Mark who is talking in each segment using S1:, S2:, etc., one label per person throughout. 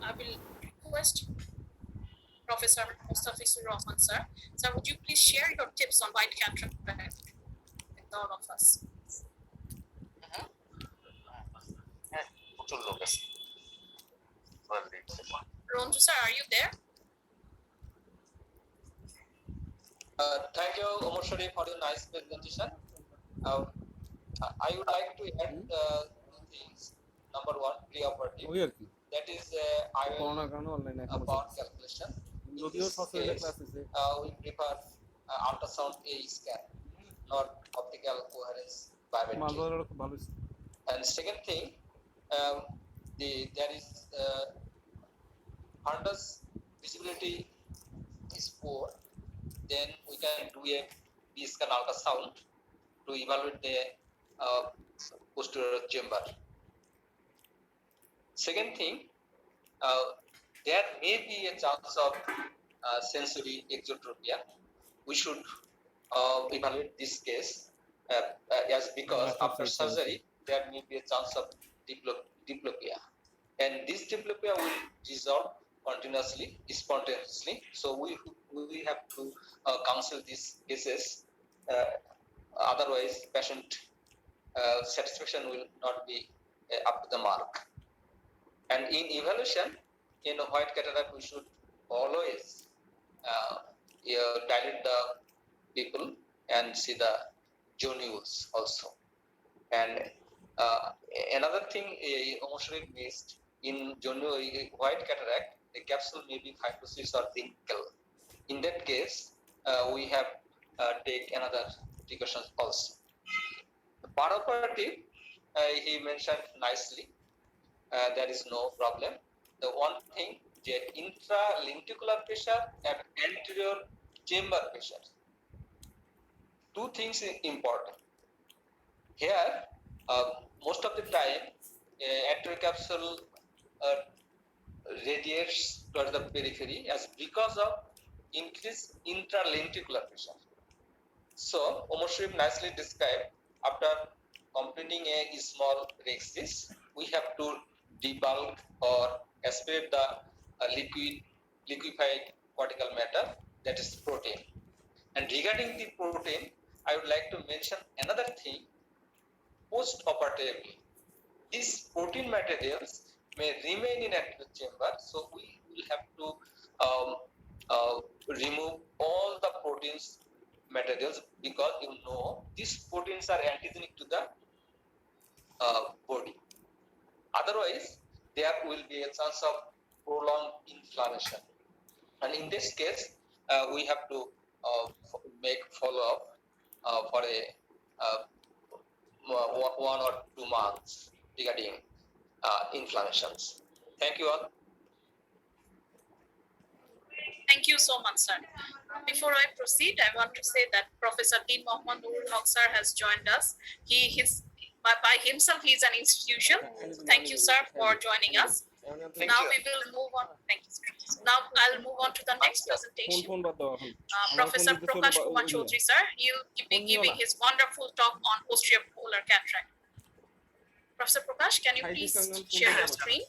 S1: I will request Professor Mustafizur Rahman, sir. Sir, would you please share your tips on white cataract with all of us? Ronju, sir, are you there?
S2: Thank you, Omar Sharif, for your nice presentation. I would like to add two things. Number one, pre-operative. That is, I will about calculation. In this case, we prefer ultrasound A scan, not optical coherence biometry. And second thing, there is fundus visibility is poor. Then we can do a B scan ultrasound to evaluate the posterior chamber. Second thing, there may be a chance of sensory exotropia. We should evaluate this case as because after surgery there may be a chance of diplopia, and this diplopia will resolve continuously, spontaneously. So we have to counsel these cases. Otherwise, patient satisfaction will not be up to the mark. And in evaluation, in white cataract, we should always dilate the people and see the jonules also. And another thing Omar Sharif missed, in white cataract, the capsule may be fibrosis or wrinkle. In that case, we have take another precautions also. The perioperative, he mentioned nicely. There is no problem. The one thing, the intralenticular pressure and anterior chamber pressure. Two things important. Here, most of the time, anterior capsule radiates towards the periphery as because of increased intralenticular pressure. So, Omar Sharif nicely described, after completing a small rhexis, we have to debulk or aspirate the liquefied cortical matter, that is protein. And regarding the protein, I would like to mention another thing. Post-operatively, these protein materials may remain in anterior chamber, so we will have to remove all the proteins materials, because these proteins are antigenic to the body. Otherwise, there will be a chance of prolonged inflammation. And in this case, we have to make follow-up for a 1 or 2 months regarding inflammations. Thank you all.
S1: Thank you so much, sir. Before I proceed, I want to say that Professor Dean Mohammad Nurul Haq sir has joined us. By himself, he is an institution. Thank you, sir, for joining us. Now we will move on. Thank you, sir. Now I'll move on to the next presentation. Professor Prakash Kumar Chaudhary, sir, he'll be giving his wonderful talk on posterior polar cataract. Professor Prakash, can you please share your screen?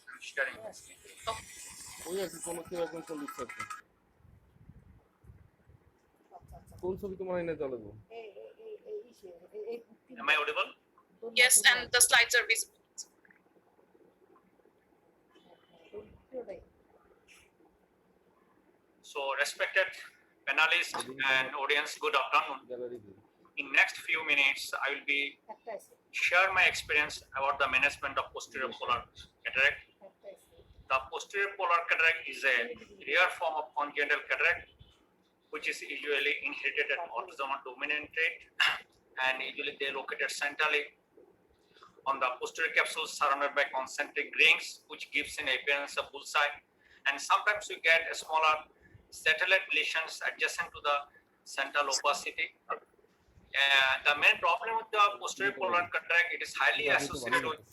S3: Am I audible?
S1: Yes, and the slides are visible.
S3: So, respected panelists and audience, good afternoon. In next few minutes, I will be share my experience about the management of posterior polar cataract. The posterior polar cataract is a rare form of congenital cataract, which is usually inherited at autosomal dominant trait, and usually they located centrally on the posterior capsule surrounded by concentric rings, which gives an appearance of bullseye. And sometimes we get a smaller satellite lesions adjacent to the central opacity. The main problem with the posterior polar cataract, it is highly associated with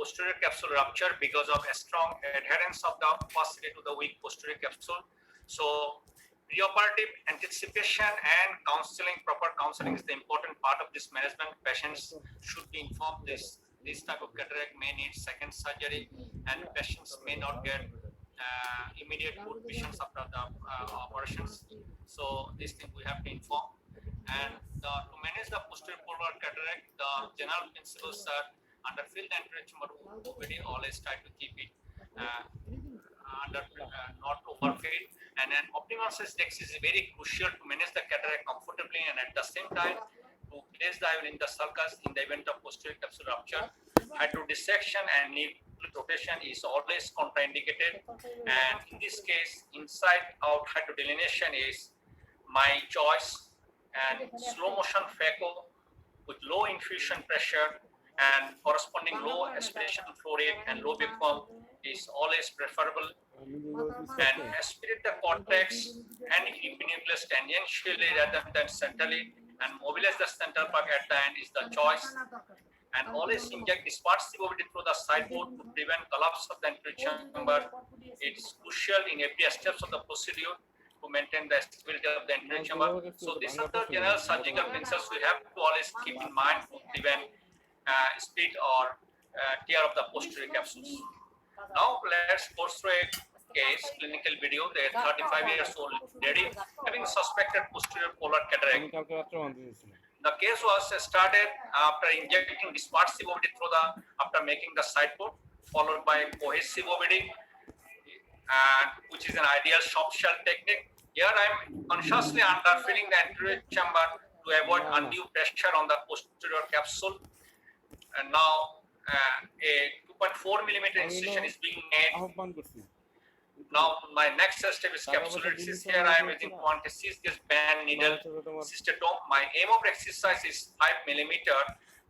S3: posterior capsule rupture because of a strong adherence of the opacity to the weak posterior capsule. So, preoperative anticipation and counseling, proper counseling is the important part of this management. Patients should be informed this type of cataract may need second surgery, and patients may not get immediate good visions after the operations. So this thing we have to inform. And to manage the posterior polar cataract, the general principles are under field anterior chamber OPD, always try to keep it not overfilled, and an optimal size dex is very crucial to manage the cataract comfortably and at the same time to place the IOL in the sulcus in the event of posterior capsule rupture. Hydrodissection and knee rotation is always contraindicated, and in this case, inside out hydrodelineation is my choice, and slow motion phaco with low infusion pressure and corresponding low aspiration flow rate and low beacon is always preferable, and aspirate the cortex and epinucleus tangentially rather than centrally, and mobilize the central plug at the end is the choice, and always inject dispersive OVD through the sideboard to prevent collapse of the anterior chamber. It's crucial in every steps of the procedure to maintain the stability of the anterior chamber. So these are the general surgical principles we have to always keep in mind to prevent split or tear of the posterior capsules. Now let's go through a case, clinical video. They are 35 years old lady having suspected posterior polar cataract. The case was started after injecting dispersive OVD through after making the sideboard, followed by cohesive OVD, and which is an ideal soft shell technique. Here I am consciously underfilling the anterior chamber to avoid undue pressure on the posterior capsule. And now a 2.4 millimeter incision is being made. Now my next step is capsulolysis. Here I am using 26 gauge band needle cystotome. My aim of exercise is 5 millimeter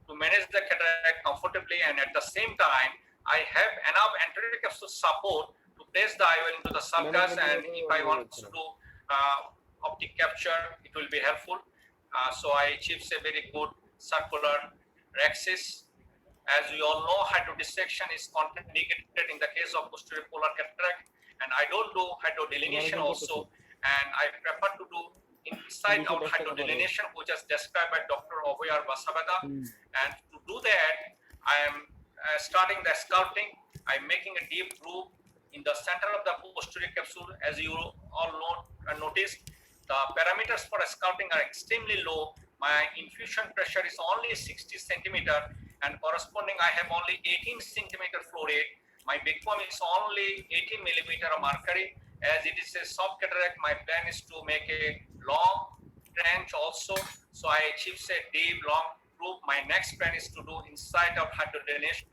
S3: to manage the cataract comfortably, and at the same time I have enough anterior capsule support to place the IOL into the sulcus, and if I want to do optic capture, it will be helpful. So I achieve a very good circular rhexis. As we all know, hydrodissection is contraindicated in the case of posterior polar cataract, and I don't do hydrodelineation also, and I prefer to do inside out hydrodelineation, which is described by Dr. Ovoyar Vasavada. And to do that, I am starting the sculpting. I'm making a deep groove in the center of the posterior capsule. As you all noticed, the parameters for sculpting are extremely low. My infusion pressure is only 60 centimeter, and corresponding I have only 18 centimeter flow rate. My beacon is only 18 millimeter of mercury. As it is a soft cataract, my plan is to make a long trench also. So I achieve a deep long groove. My next plan is to do inside out hydrodelineation.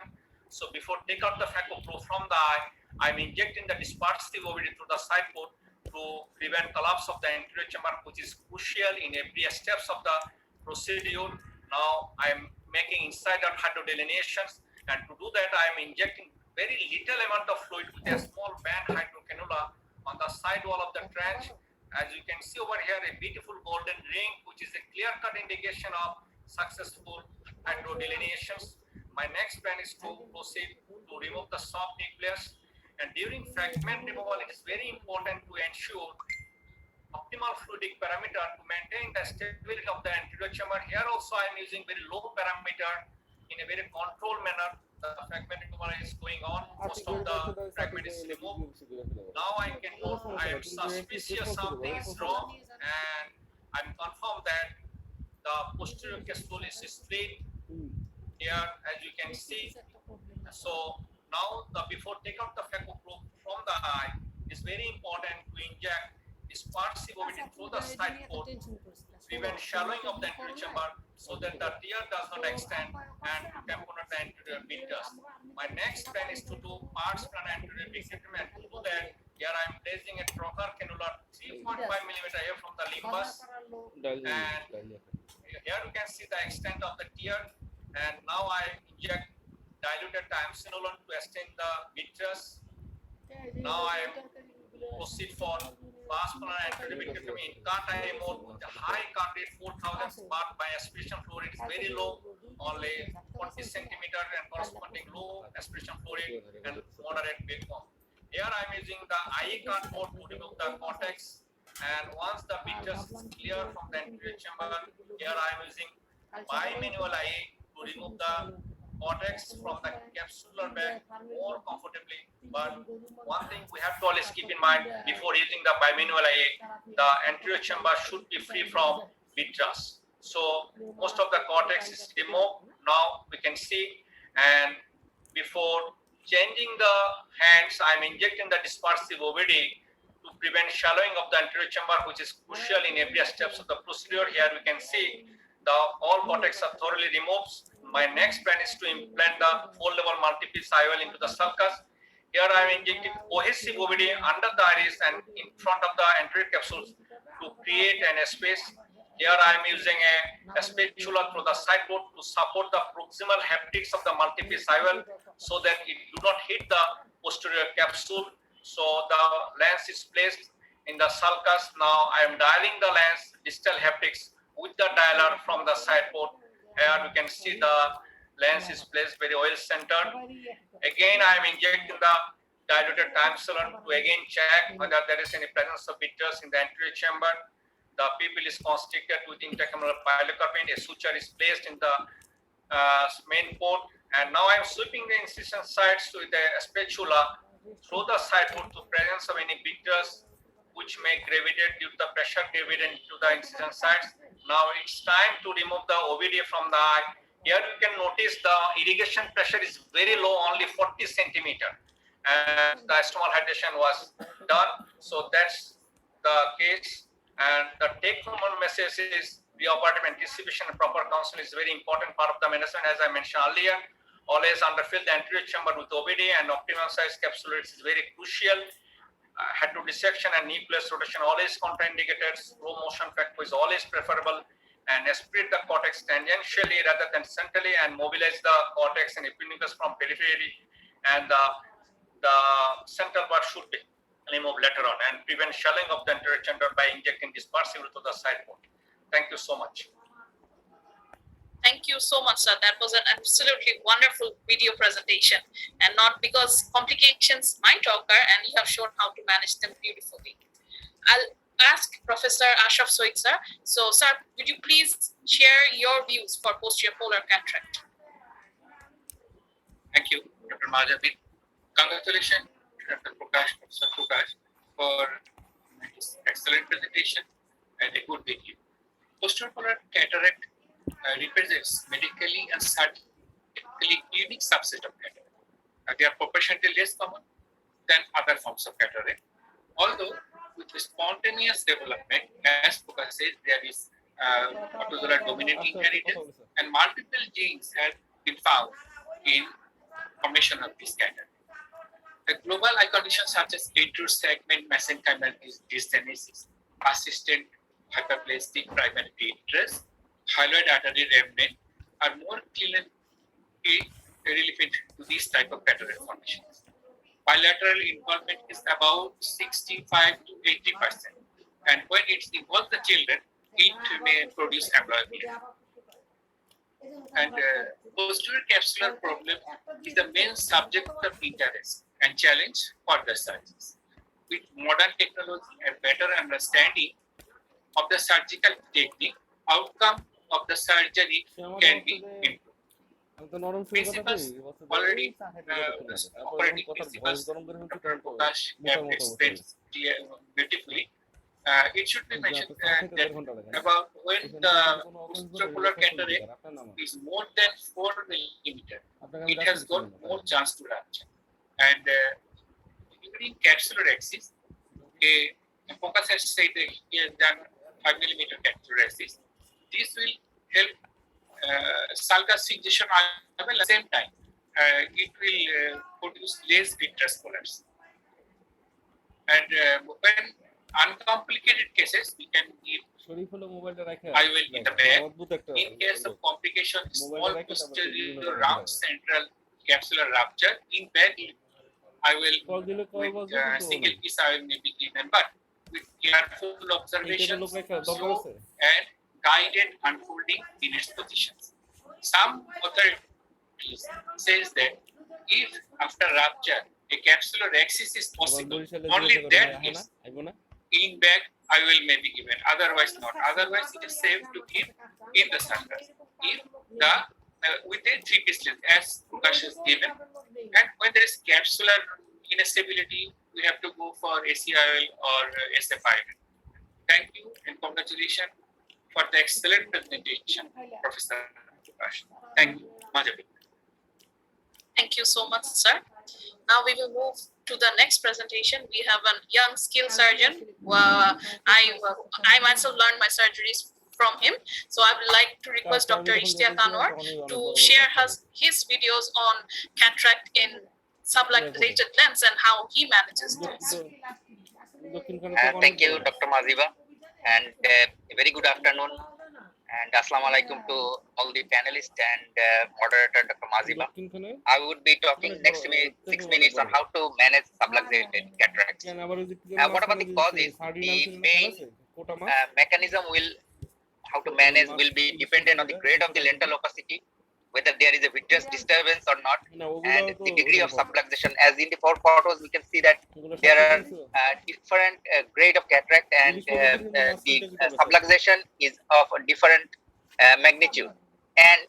S3: So before take out the phaco probe from the eye, I'm injecting the dispersive OVD through the sideboard to prevent collapse of the anterior chamber, which is crucial in every steps of the procedure. Now I'm making inside out hydrodelineations, and to do that I am injecting very little amount of fluid with a small band hydrocannula on the side wall of the trench. As you can see over here, a beautiful golden ring, which is a clear-cut indication of successful hydrodelineations. My next plan is to proceed to remove the soft nucleus, and during fragment removal, it is very important to ensure optimal fluidic parameter to maintain the stability of the anterior chamber. Here also I am using very low parameter in a very controlled manner. The fragment removal is going on. Most of the fragment is removed. Now I can know I am suspicious something is wrong, and I'm confirmed that the posterior capsule is split here, as you can see. So now before take out the phaco probe from the eye, it's very important to inject dispersive OVD through the sideboard, prevent shallowing of the anterior chamber so that the tear does not extend and tamponate the anterior vitreous. My next plan is to do pars plana anterior vitrectomy, and to do that, here I am placing a trocar cannula 3.5 millimeter away from the limbus, and here you can see the extent of the tear. And now I inject diluted thiamcinolone to extend the vitreous. Now I proceed for pars plana anterior vitrectomy in cut eye mode with a high cut rate 4000, but my aspiration flow rate is very low, only 40 centimeter, and corresponding low aspiration flow rate and moderate beacon. Here I am using the IE cut mode to remove the cortex, and once the vitreous is clear from the anterior chamber, here I am using bimanual IE to remove the cortex from the capsular bag more comfortably. But one thing we have to always keep in mind before using the bimanual IA, the anterior chamber should be free from vitreous. So most of the cortex is removed. Now we can see, and before changing the hands, I'm injecting the dispersive OVD to prevent shallowing of the anterior chamber, which is crucial in every steps of the procedure. Here we can see the all cortex are thoroughly removed. My next plan is to implant the 4-level multi-piece IOL into the sulcus. Here I am injecting cohesive OVD under the iris and in front of the anterior capsules to create an space. Here I am using a spatula through the sideboard to support the proximal haptics of the multi-piece IOL so that it do not hit the posterior capsule. So the lens is placed in the sulcus. Now I am dialing the lens distal haptics with the dialer from the sideboard. Here we can see the lens is placed very well centered. Again, I am injecting the diluted Timolol to again check whether there is any presence of vitreous in the anterior chamber. The pupil is constricted with intracameral pilocarpine. A suture is placed in the main port, and now I am sweeping the incision sites with the spatula through the sideboard to presence of any vitreous which may gravitate due to the pressure gradient to the incision sites. Now it's time to remove the OVD from the eye. Here you can notice the irrigation pressure is very low, only 40 centimeter, and the stomal hydration was done. So that's the case. And the take-home message is preoperative anticipation and proper counseling is a very important part of the medicine. As I mentioned earlier, always underfill the anterior chamber with OVD, and optimum size capsules is very crucial. Head to dissection and knee place rotation always contraindicated. Slow motion factor is always preferable, and aspirate the cortex tangentially rather than centrally, and mobilize the cortex and epinucleus from periphery, and the central part should be removed later on, and prevent shallowing of the anterior chamber by injecting dispersively to the sideboard. Thank you so much.
S1: Thank you so much, sir. That was an absolutely wonderful video presentation, and not because complications might occur, and you have shown how to manage them beautifully. I'll ask Professor Ashraf Soik, sir. So, sir, would you please share your views for posterior polar cataract?
S4: Thank you, Dr. Mahajabi. Congratulations, Dr. Prakash, for this excellent presentation and a good video. Posterior polar cataract represents medically and surgically unique subset of cataract. They are proportionately less common than other forms of cataract. Although with the spontaneous development, as Prakash says, there is autosomal dominant inheritance, and multiple genes have been found in formation of this cataract. The global eye conditions such as segment mesenchymal dysgenesis, persistent hyperplastic primary interest, hyaloid artery remnant are more clinically relevant to these type of cataract formations. Bilateral involvement is about 65 to 80%, and when it involves the children, it may produce amblyopia. And posterior capsular problem is the main subject of interest and challenge for the surgeons. With modern technology and better understanding of the surgical technique, outcome of the surgery can be improved. Principles already operating principles Dr. Prakash have explained beautifully. It should be mentioned that about when the posterior cataract is more than 4 millimeter, it has got more chance to rupture. And during capsular axis, Prakash has said that he has done 5 millimeter capsular axis. This will help sulcus fixation at the same time. It will produce less vitreous collapse. And when uncomplicated cases, we can give IOL in the back. In case of complication, small posterior round central capsular rupture, in back IOL with single piece IOL may be given, but with careful observation and guided unfolding in its positions. Some authorities says that if after rupture a capsular axis is possible, only that is in back IOL may be given, otherwise not. Otherwise it is safe to give in the sulcus if the with a three-piece lens as Prakash is given. And when there is capsular instability, we have to go for ACIL or SFIL. Thank you and congratulations for the excellent presentation, Professor Prakash. Thank you. Madhavi.
S1: Thank you so much, sir. Now we will move to the next presentation. We have a young skilled surgeon. I myself learned my surgeries from him. So I would like to request Dr. Ishtiaq Anwar to share his videos on cataract in subluxated lens and how he manages this.
S5: Thank you, Dr. Maziba, and a very good afternoon. And Assalamu alaikum to all the panelists and moderator, Dr. Maziba. I would be talking next 6 minutes on how to manage subluxated cataracts. Whatever the cause is, the main mechanism how to manage will be dependent on the grade of the lentil opacity, whether there is a vitreous disturbance or not, and the degree of subluxation. As in the 4 photos, we can see that there are different grade of cataract, and the subluxation is of a different magnitude. And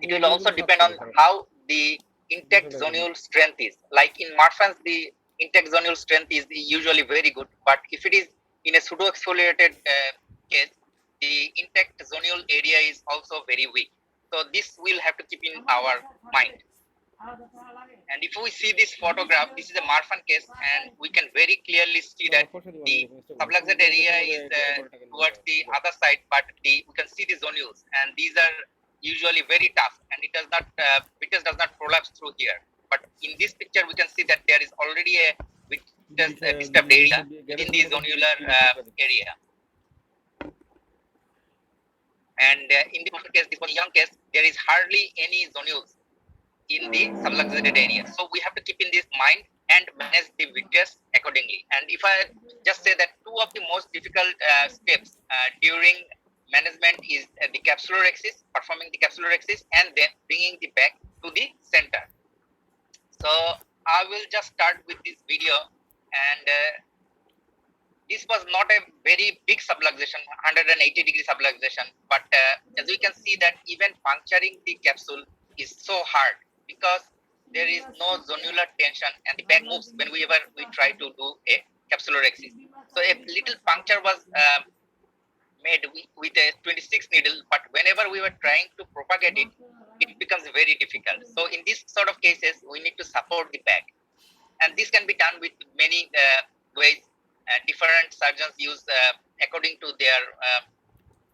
S5: it will also depend on how the intact zonule strength is. Like in Marfan's, the intact zonule strength is usually very good, but if it is in a pseudo-exfoliated case, the intact zonule area is also very weak. So this we'll have to keep in our mind. And if we see this photograph, this is a Marfan case, and we can very clearly see that the subluxate area is towards the other side, but we can see the zonules, and these are usually very tough, and it does not vitreous does not prolapse through here. But in this picture, we can see that there is already a vitreous disturbed area within the zonular area. And in the case, this was a young case, there is hardly any zonules in the subluxated area. So we have to keep in this mind and manage the vitreous accordingly. And if I just say that 2 of the most difficult steps during management is the capsulorhexis, performing the capsulorhexis, and then bringing the back to the center. So I will just start with this video, and this was not a very big subluxation, 180-degree subluxation, but as we can see that even puncturing the capsule is so hard because there is no zonular tension and the bag moves whenever we try to do a capsulorhexis. So a little puncture was made with a 26 needle, but whenever we were trying to propagate it, it becomes very difficult. So in this sort of cases, we need to support the bag. And this can be done with many ways. Different surgeons use according to their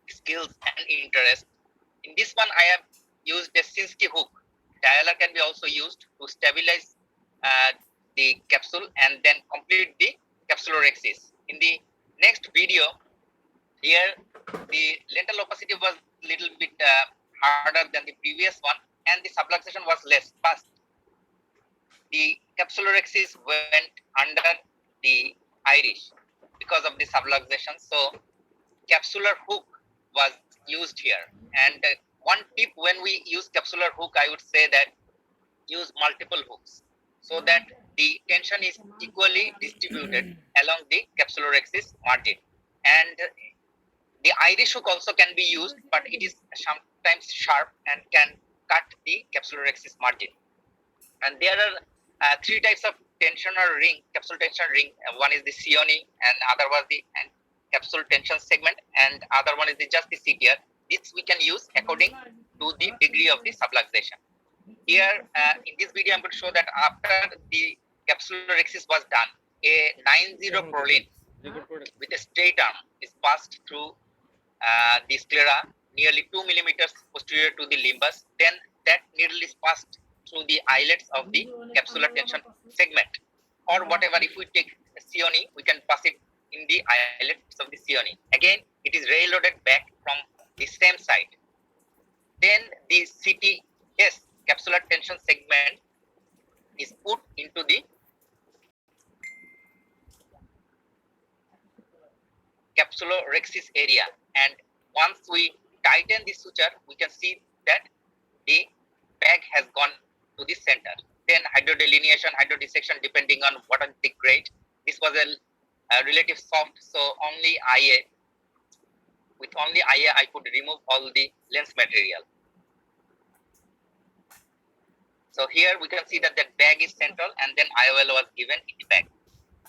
S5: skills and interest. In this one, I have used a Sinskey hook. Dialer can be also used to stabilize the capsule and then complete the capsulorhexis. In the next video, here the lentil opacity was little bit harder than the previous one, and the subluxation was less fast. The capsulorhexis went under the iris because of the subluxation. So capsular hook was used here. And one tip when we use capsular hook, I would say that use multiple hooks so that the tension is equally distributed along the capsulorhexis margin. And the iris hook also can be used, but it is sometimes sharp and can cut the capsulorhexis margin. And there are 3 types of tensioner ring, capsule tension ring. One is the Sioni, and other was the capsule tension segment, and other one is just the CTR. This we can use according to the degree of the subluxation. Here in this video, I'm going to show that after the capsulorhexis was done, a 90 Prolene with a straight arm is passed through the sclera nearly 2 millimeters posterior to the limbus. Then that needle is passed through the eyelets of the capsular tension segment, or whatever. If we take a Sioni, we can pass it in the eyelets of the Sioni. Again, it is railroaded back from the same side. Then the CTS, capsular tension segment, is put into the capsulorhexis area, and once we tighten the suture, we can see that the bag has gone to the center. Then hydrodelineation, hydrodissection, depending on what is the grade. This was a relative soft, so only IA. With only IA, I could remove all the lens material. So here we can see that that bag is central, and then IOL was given in the bag.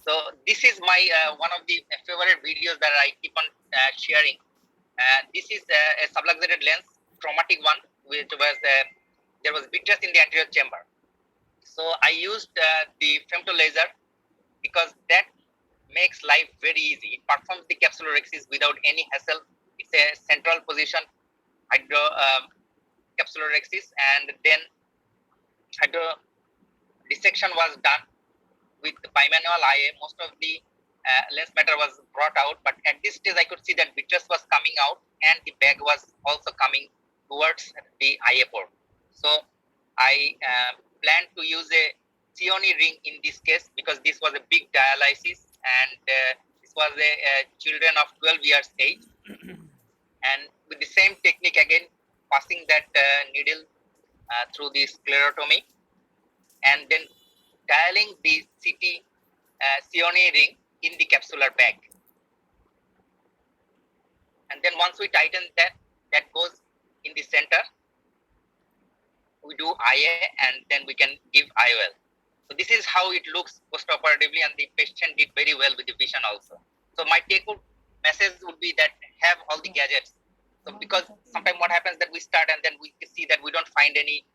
S5: So this is my one of the favorite videos that I keep on sharing. This is a subluxated lens, traumatic one, which was there was vitreous in the anterior chamber. So I used the femto laser because that makes life very easy. It performs the capsulorhexis without any hassle. It's a central position hydro capsulorhexis, and then hydro dissection was done with bimanual IA. Most of the lens matter was brought out, but at this stage I could see that vitreous was coming out and the bag was also coming towards the IA port. So I planned to use a Cioni ring in this case because this was a big dialysis, and this was a children of 12 years age. And with the same technique again, passing that needle through the sclerotomy, and then dialing the CT Cioni ring in the capsular bag. And then once we tighten that, that goes in the center. We do IA, and then we can give IOL. So this is how it looks post-operatively, and the patient did very well with the vision also. So my take-home message would be that have all the gadgets. So because sometimes what happens that we start and then we see that we don't find any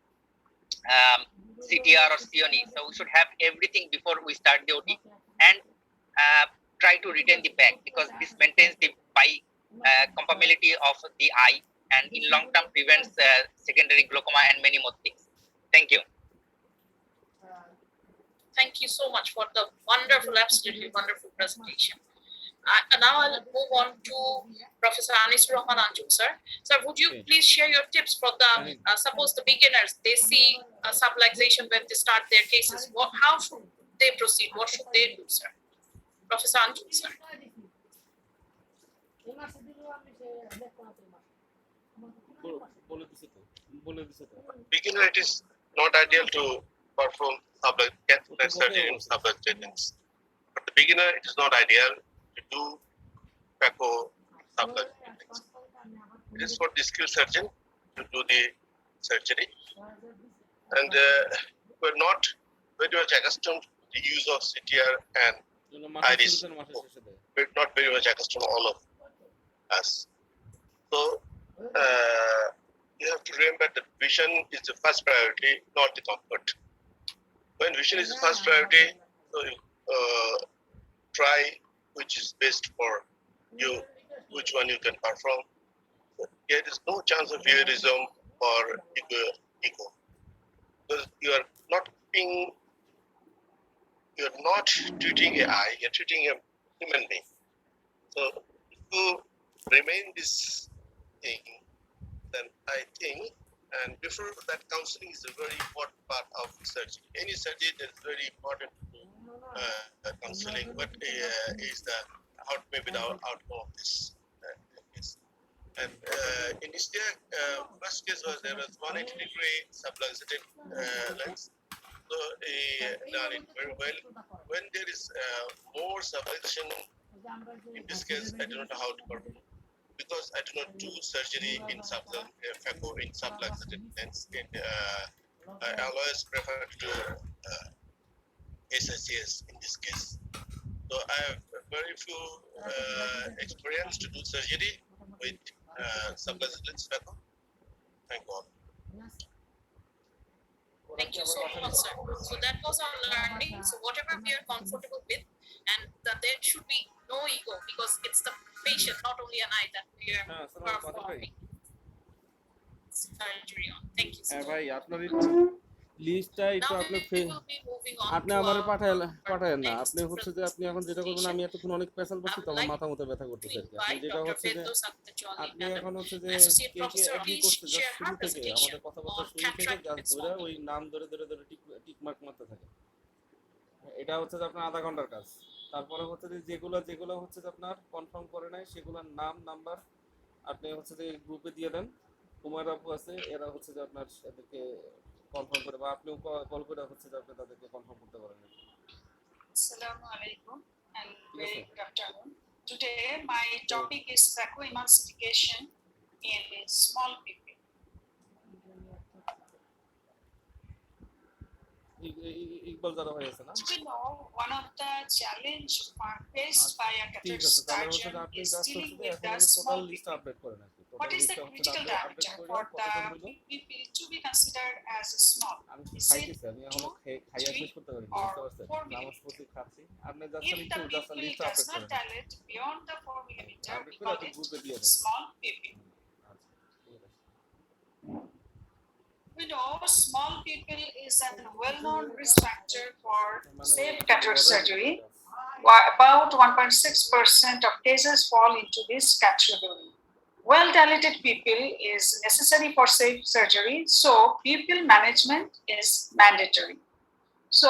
S5: CTR or Cioni. So we should have everything before we start the OT, and try to retain the bag because this maintains the compatibility of the eye, and in long term prevents secondary glaucoma and many more things. Thank you.
S1: Thank you so much for the wonderful, absolutely wonderful presentation. Now I'll move on to Professor Anisur Rahman Anjum, sir. Sir, would you please share your tips for the, suppose the beginners, they see subluxation when they start their cases. How should they proceed? What should they do, sir? Professor Anjum, sir.
S6: Beginner, it is not ideal to perform subluxation surgery in subluxated lens. But the beginner, it is not ideal to do phaco subluxated lens. It is for the skilled surgeon to do the surgery. And we're not very much accustomed to the use of CTR and iris. We're not very much accustomed, all of us. So you have to remember that vision is the first priority, not the comfort. When vision is the first priority, so you try which is best for you, which one you can perform. There is no chance of voyeurism or ego. Because you are not treating an eye, you're treating a human being. So to remain this thing, then I think, and before that, counseling is a very important part of surgery. Any surgery that is very important to do counseling, but is the maybe the outcome of this case. And in India, first case was there was 180-degree subluxated lens. So done it very well. When there is more subluxation, in this case, I don't know how to perform. Because I do not do surgery in subluxated lens. I always prefer to do SICS in this case. So I have very few experience to do surgery with subluxated lens phaco. Thank God.
S1: Thank you so much, sir. So that was our learning. So whatever we are comfortable with, and that there should be no ego because it's the patient, not only an eye, that we are performing surgery on. Thank you, sir.
S7: ভাই আপনার লিস্টটা একটু
S1: Now
S7: আপনি
S1: we will be moving on
S7: আপনি
S1: to
S7: আমারে
S1: our
S7: পাঠায়েন না।
S1: next
S7: আপনি হচ্ছে যে আপনি এখন যেটা করবেন, আমি এতক্ষণ অনেক পেশাল
S1: I
S7: করছি
S1: would
S7: তো আমার
S1: like
S7: মাথা মতো ব্যথা করতেছে আর কি। আপনি
S1: invite
S7: যেটা
S1: Dr.
S7: হচ্ছে যে
S1: Firdaus Akhtarjoli,
S7: আপনি
S1: Madam,
S7: এখন হচ্ছে যে
S1: Associate
S7: কে
S1: Professor,
S7: এগ্রি
S1: please
S7: করছে
S1: share
S7: জাস্ট
S1: her
S7: শুরু থেকে
S1: presentation
S7: আমাদের কথাবার্তা
S1: on
S7: শুরু থেকে
S1: cataract
S7: জাস্ট ধরে
S1: ensomnia.
S7: ওই নাম ধরে টিক মার্ক মারতে থাকে। এটা হচ্ছে যে আপনার আধা ঘন্টার কাজ। তারপরে হচ্ছে যে যেগুলো হচ্ছে যে আপনার কনফার্ম করে নাই সেগুলোর নাম নাম্বার আপনি হচ্ছে যে গ্রুপে দিয়ে দেন। কুমার আপু আছে, এরা হচ্ছে যে আপনার সাথে কনফার্ম করে, বা আপনিও কল করে হচ্ছে যে আপনি তাদেরকে কনফার্ম করতে পারেন।
S8: Assalamu alaikum and very good afternoon. Today my topic is phacoemulsification in small people.
S7: Iqbal যারা ভাই আছে না
S8: You know, one of the challenge faced by a
S7: ঠিক
S8: cataract
S7: আছে তাহলে হচ্ছে
S8: surgeon
S7: যে আপনি
S8: is
S7: জাস্ট
S8: dealing
S7: হচ্ছে যে
S8: with
S7: এখন
S8: the
S7: হলো total
S8: small
S7: list
S8: people.
S7: Update করেন আর কি
S8: What
S7: টোটাল
S8: is the
S7: লিস্টটা হচ্ছে
S8: critical
S7: আপডেট
S8: diameter
S7: করে
S8: for
S7: কতজন
S8: the
S7: হলো
S8: people to be considered as small?
S7: আমি
S8: Is it
S7: খাইতেছি আমি এখনো খাইয়া শেষ করতে পারিনি বুঝতে
S8: or
S7: পারছেন
S8: 4
S7: নামাজ
S8: millimeter?
S7: পড়ছি খাচ্ছি আপনি জাস্ট
S8: If
S7: একটু
S8: the
S7: জাস্ট
S8: people
S7: লিস্টটা
S8: does
S7: আপডেট
S8: not
S7: করেন
S8: dilate beyond the 4 millimeter, we
S7: update করে
S8: call
S7: আপনি
S8: it
S7: গ্রুপে দিয়ে দেন
S8: small people.
S7: আচ্ছা ঠিক আছে
S8: We know small people is a well-known risk factor for safe cataract surgery. About 1.6% of cases fall into this category. Well-dilated pupil is necessary for safe surgery, so pupil management is mandatory. So,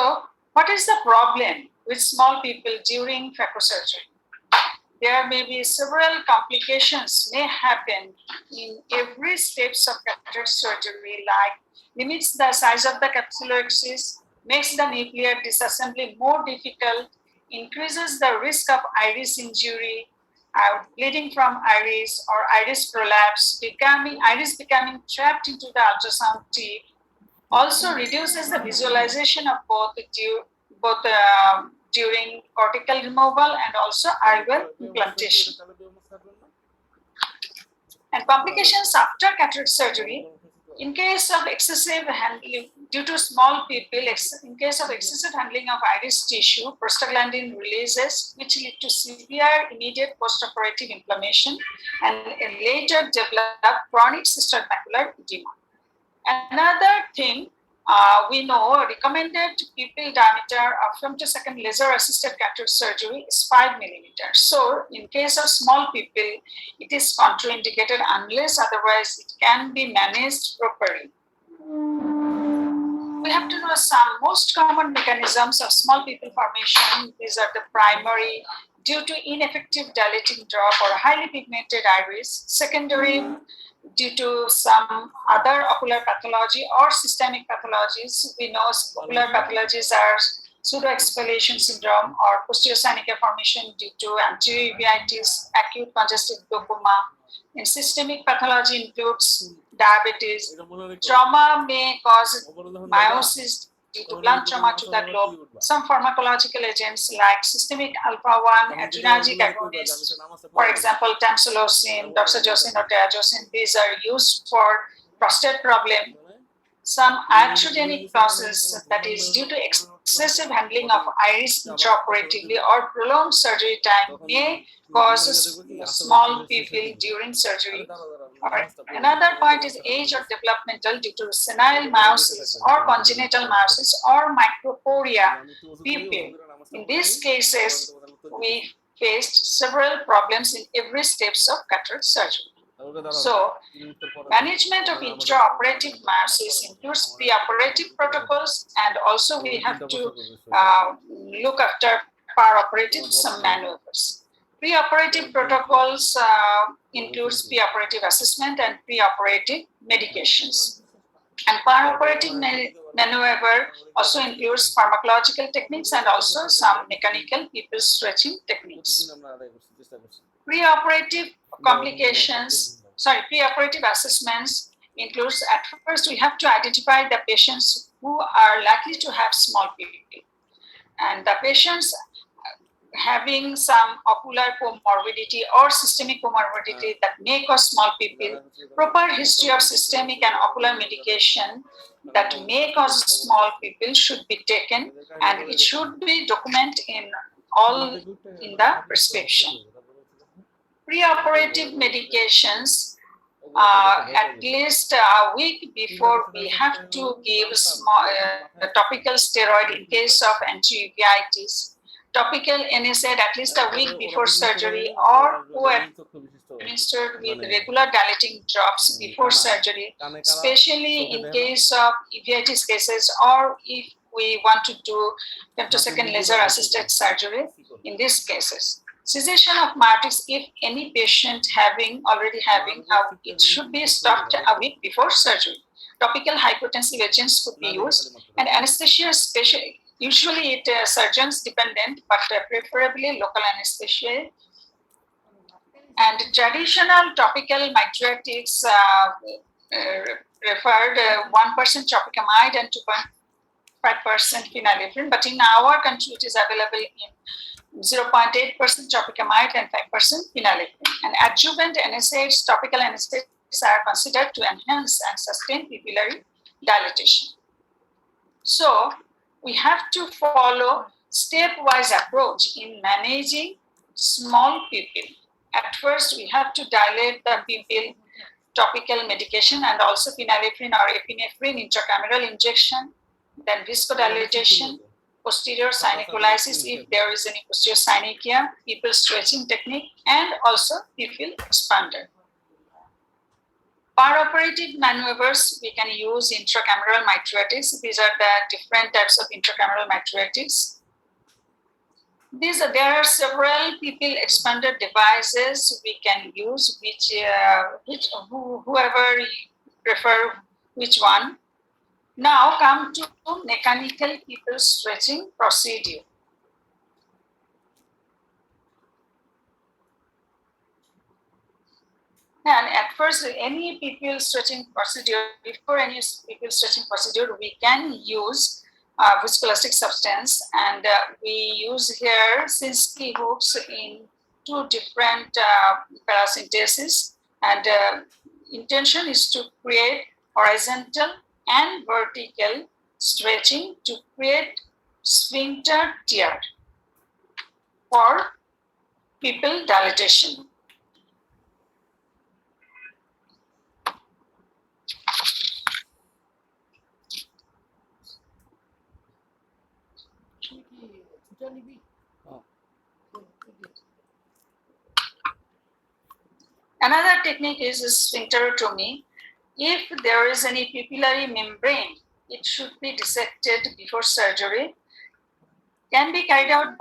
S8: what is the problem with small pupil during phacosurgery? There may be several complications may happen in every steps of cataract surgery, like limits the size of the capsular axis, makes the nuclear disassembly more difficult, increases the risk of iris injury, bleeding from iris or iris prolapse, iris becoming trapped into the ultrasound tube, also reduces the visualization of both during cortical removal and also IOL implantation. And complications after cataract surgery, in case of excessive handling due to small pupil, in case of excessive handling of iris tissue, prostaglandin releases, which lead to severe immediate postoperative inflammation and later develop chronic cystoid macular edema. Another thing we know recommended pupil diameter of femtosecond laser assisted cataract surgery is 5 millimeters. So in case of small pupil, it is contraindicated unless otherwise it can be managed properly. We have to know some most common mechanisms of small pupil formation. These are the primary due to ineffective dilating drop or highly pigmented iris, secondary due to some other ocular pathology or systemic pathologies. We know ocular pathologies are pseudoexfoliation syndrome or posterior formation due to anterior uveitis, acute congestive glaucoma. And systemic pathology includes diabetes. Trauma may cause meiosis due to blunt trauma to the globe. Some pharmacological agents like systemic alpha-1 adrenergic agonists, for example, tamsulosin, doxazosin, or diazosin, these are used for prostate problem. Some iatrogenic process, that is due to excessive handling of iris intraoperatively or prolonged surgery time, may cause small pupil during surgery. Another point is age or developmental due to senile meiosis or congenital meiosis or microporia pupil. In these cases, we faced several problems in every steps of cataract surgery. So, management of intraoperative meiosis includes preoperative protocols, and also we have to look after perioperative some maneuvers. Preoperative protocols includes preoperative assessment and preoperative medications. And perioperative maneuver also includes pharmacological techniques and also some mechanical pupil stretching techniques. Preoperative preoperative assessments includes, at first we have to identify the patients who are likely to have small pupil. And the patients having some ocular comorbidity or systemic comorbidity that may cause small pupil, proper history of systemic and ocular medication that may cause small pupil should be taken, and it should be documented in the prescription. Preoperative medications, at least a week before, we have to give topical steroid in case of anti-uveitis, topical NSAID at least a week before surgery, or administered with regular dilating drops before surgery, especially in case of uveitis cases, or if we want to do femtosecond laser assisted surgery in these cases. Cessation of myotics, if any patient already having, it should be stopped a week before surgery. Topical hypotensive agents could be used, and anesthesia usually it surgeons dependent, but preferably local anesthesia. And traditional topical mydriatics referred 1% tropicamide and phenylephrine, but in our country it is available in 0.8% tropicamide and 5% phenylephrine. And adjuvant NSAIDs, topical NSAIDs are considered to enhance and sustain pupillary dilatation. So we have to follow stepwise approach in managing small pupil. At first, we have to dilate the pupil, topical medication, and also phenylephrine or epinephrine intracameral injection, then viscodilatation, posterior synecholysis if there is any posterior synechia, pupil stretching technique, and also pupil expander. Perioperative maneuvers, we can use intracameral mydriatics. These are the different types of intracameral mydriatics. There are several pupil expander devices we can use, whoever prefer which one. Now come to mechanical pupil stretching procedure. And at first, any pupil stretching procedure, before any pupil stretching procedure, we can use viscoelastic substance, and we use here Sinskey hooks in two different paracentesis, and intention is to create horizontal and vertical stretching to create sphincter tear for pupil dilatation. Another technique is sphincterotomy. If there is any pupillary membrane, it should be dissected before surgery. Can be carried out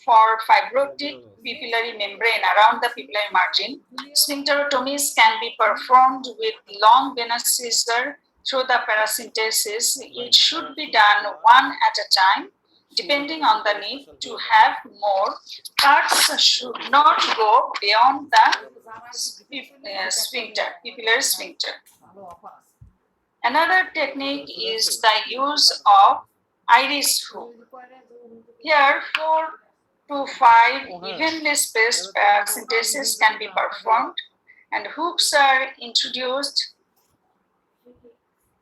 S8: for fibrotic pupillary membrane around the pupillary margin. Sphincterotomies can be performed with long venous scissor through the paracentesis. It should be done one at a time, depending on the need to have more. Cuts should not go beyond the sphincter, pupillary sphincter. Another technique is the use of iris hook. Here, 4 to 5 evenly spaced paracentesis can be performed, and hooks are introduced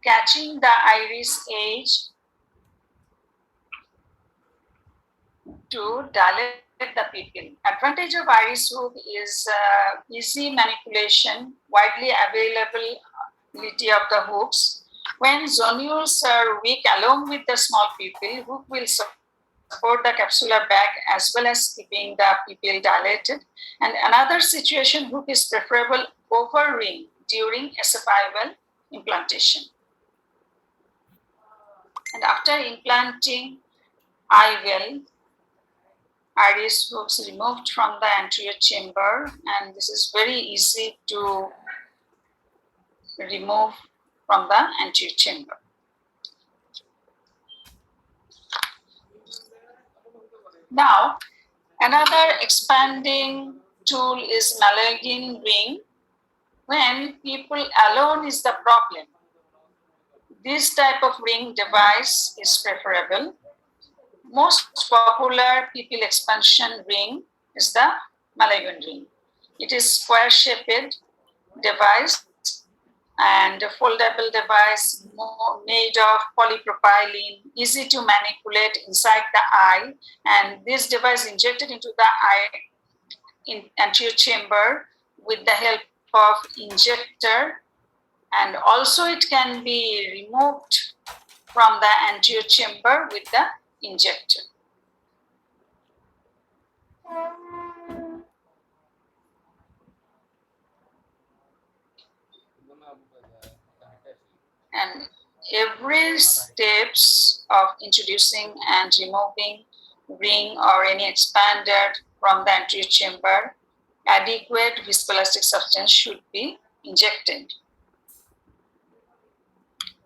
S8: catching the iris edge to dilate the pupil. Advantage of iris hook is easy manipulation, widely availability of the hooks. When zonules are weak along with the small pupil, hook will support the capsular bag as well as keeping the pupil dilated. And another situation, hook is preferable over ring during esophageal implantation. And after implanting IVL, iris hooks removed from the anterior chamber, and this is very easy to remove from the anterior chamber. Now, another expanding tool is Malagin ring. When people alone is the problem, this type of ring device is preferable. Most popular pupil expansion ring is the Malagin ring. It is square-shaped device and a foldable device made of polypropylene, easy to manipulate inside the eye, and this device injected into the eye in anterior chamber with the help of injector, and also it can be removed from the anterior chamber with the injector. And every steps of introducing and removing ring or any expander from the anterior chamber, adequate viscoelastic substance should be injected.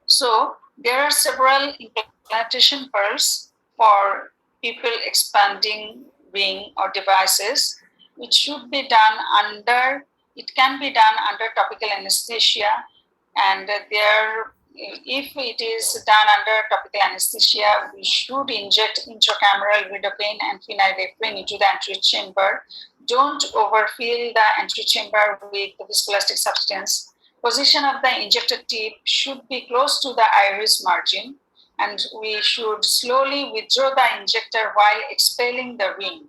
S8: So there are several implantation pearls for pupil expanding ring or devices, which should be done under, it can be done under topical anesthesia, and their if it is done under topical anesthesia, we should inject intracameral lidocaine and phenylephrine into the anterior chamber. Don't overfill the anterior chamber with the viscoelastic substance. Position of the injector tip should be close to the iris margin, and we should slowly withdraw the injector while expelling the ring.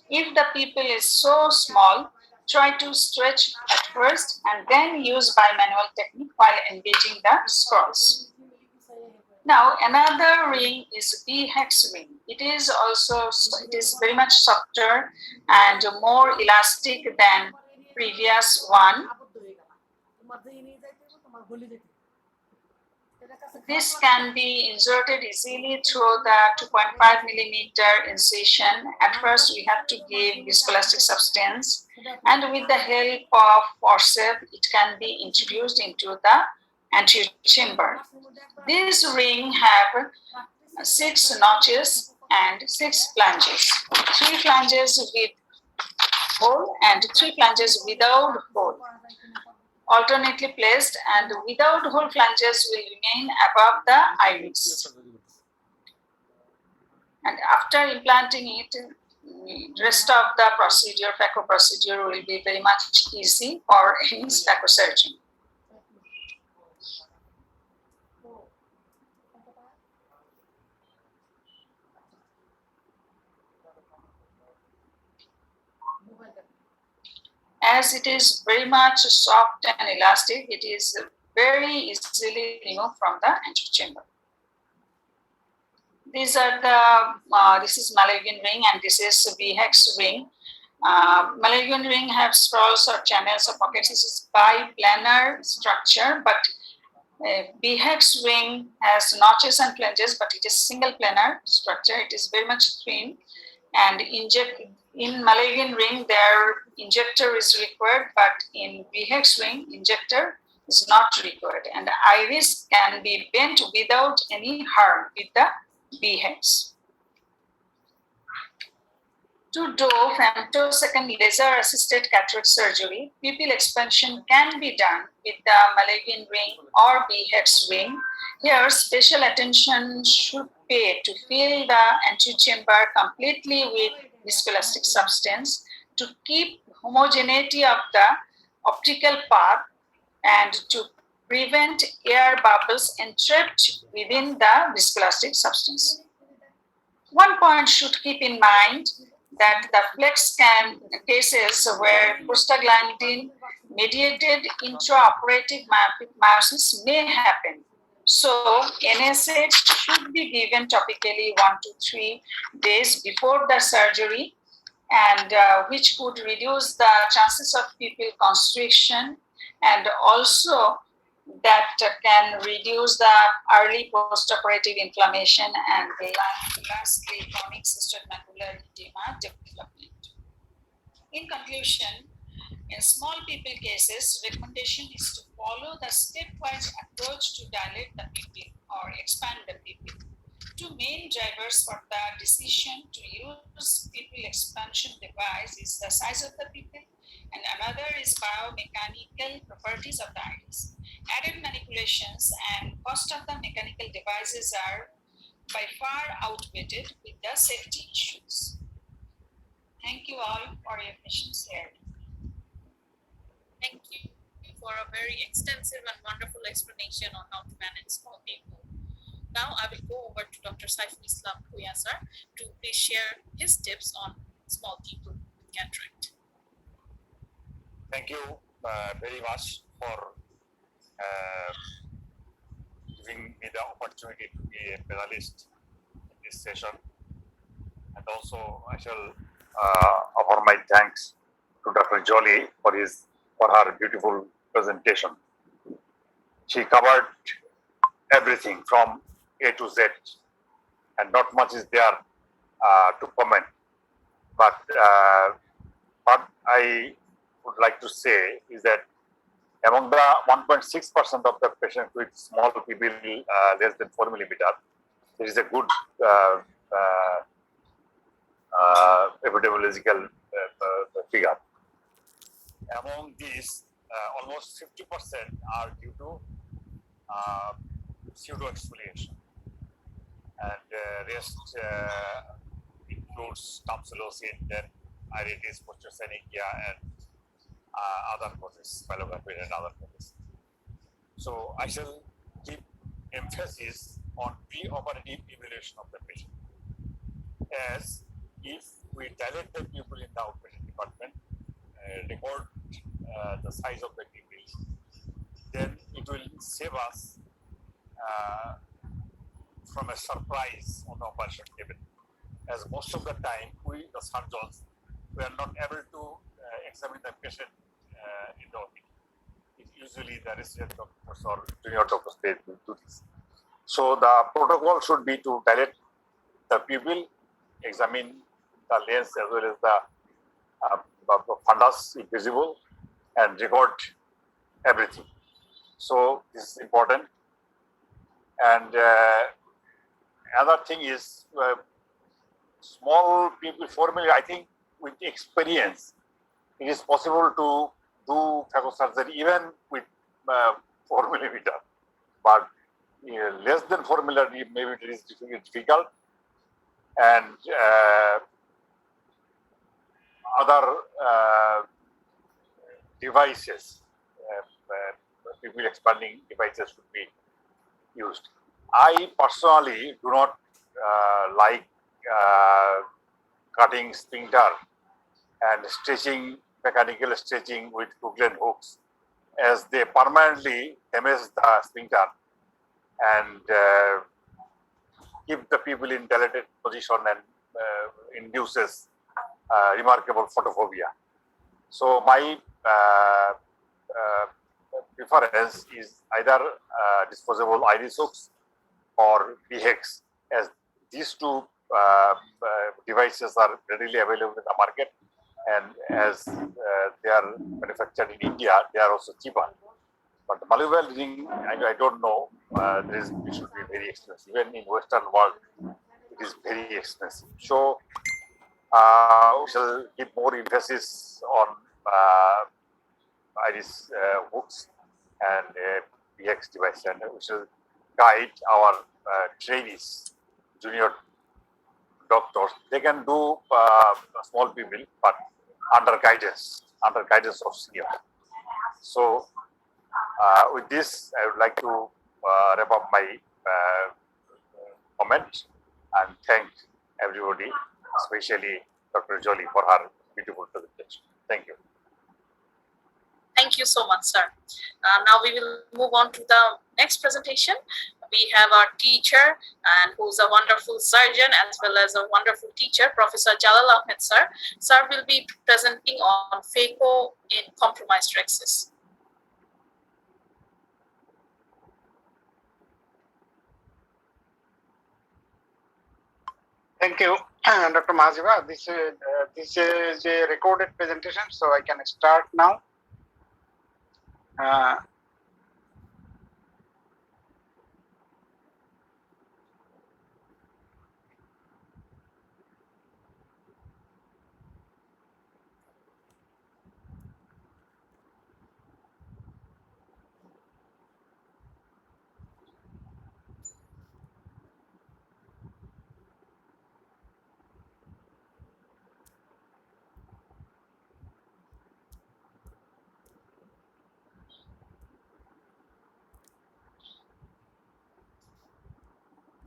S8: If the pupil is so small, try to stretch at first and then use bimanual technique while engaging the scrolls. Now another ring is B-hex ring. It is very much softer and more elastic than previous one. This can be inserted easily through the 2.5 millimeter incision. At first, we have to give viscoelastic substance, and with the help of forceps, it can be introduced into the anterior chamber. This ring have 6 notches and 6 flanges. 3 flanges with hole and 3 flanges without hole, alternately placed, and without hole flanges will remain above the iris. And after implanting it, rest of the procedure, phaco procedure, will be very much easy for any phaco surgeon. As it is very much soft and elastic, it is very easily removed from the anterior chamber. These are this is Malaguin ring and this is B-hex ring. Malaguin ring have scrolls or channels or pockets. This is biplanar structure, but B-hex ring has notches and flanges, but it is single planar structure. It is very much thin, and in Malaguin ring, their injector is required, but in B-hex ring, injector is not required. And the iris can be bent without any harm with the B-hex. To do femtosecond laser-assisted cataract surgery, pupil expansion can be done with the Malaguin ring or B-hex ring. Here, special attention should pay to fill the anterior chamber completely with viscoelastic substance to keep homogeneity of the optical path and to prevent air bubbles entrapped within the viscoelastic substance. One point should keep in mind that the flex cases where prostaglandin mediated intraoperative myosis may happen. So NSAIDs should be given topically 1 to 3 days before the surgery, and which could reduce the chances of pupil constriction, and also that can reduce the early postoperative inflammation and lastly chronic cystoid macular edema development. In conclusion, in small pupil cases, recommendation is to follow the stepwise approach to dilate the pupil or expand the pupil. Two main drivers for the decision to use pupil expansion device is the size of the pupil, and another is biomechanical properties of the iris. Added manipulations and cost of the mechanical devices are by far outweighed with the safety issues. Thank you all for your patience here.
S1: Thank you for a very extensive and wonderful explanation on how to manage small people. Now I will go over to Dr. Saiful Islam Bhuiyan sir to please share his tips on small people with cataract.
S9: Thank you very much for giving me the opportunity to be a panelist in this session. And also I shall offer my thanks to Dr. Jolie for her beautiful presentation. She covered everything from A to Z, and not much is there to comment. But what I would like to say is that among the 1.6% of the patients with small pupil less than 4 millimeter, there is a good epidemiological figure. Among these, almost 50% are due to pseudo exfoliation, and rest includes tamsulosin, then iritis, posterior synechia, and other causes, pyrogravir and other causes. So I shall give emphasis on pre-operative evaluation of the patient, as if we dilate the pupil in the outpatient department, record the size of the pupil, then it will save us from a surprise on the operation table. As most of the time, we, the surgeons, we are not able to examine the patient in the OPD. It's usually the resident doctors or junior doctors they will do this. So the protocol should be to dilate the pupil, examine the lens as well as the fundus if visible, and record everything. So this is important. And another thing is small pupil formally, I think with experience, it is possible to do phacosurgery even with 4 millimeter, but less than 4 millimeter maybe it is difficult, and other devices, pupil expanding devices should be used. I personally do not like cutting sphincter and stretching, mechanical stretching with Coughlin hooks, as they permanently damage the sphincter and keep the people in dilated position and induces remarkable photophobia. So my preference is either disposable iris hooks or BHEX, as these two devices are readily available in the market, and as they are manufactured in India, they are also cheaper. But the malleable ring, I don't know, it should be very expensive. Even in Western world, it is very expensive. So we shall give more emphasis on iris hooks and BX device, and we shall guide our trainees, junior doctors. They can do small people, but under guidance of senior. So with this, I would like to wrap up my comment and thank everybody, especially Dr. Jolie, for her beautiful presentation. Thank you.
S1: Thank you so much, sir. Now we will move on to the next presentation. We have our teacher, and who's a wonderful surgeon as well as a wonderful teacher, Professor Jalal Ahmed, sir. Sir will be presenting on phaco in compromised rhexis.
S10: Thank you, Dr. Mahaziva. This is a recorded presentation, so I can start now.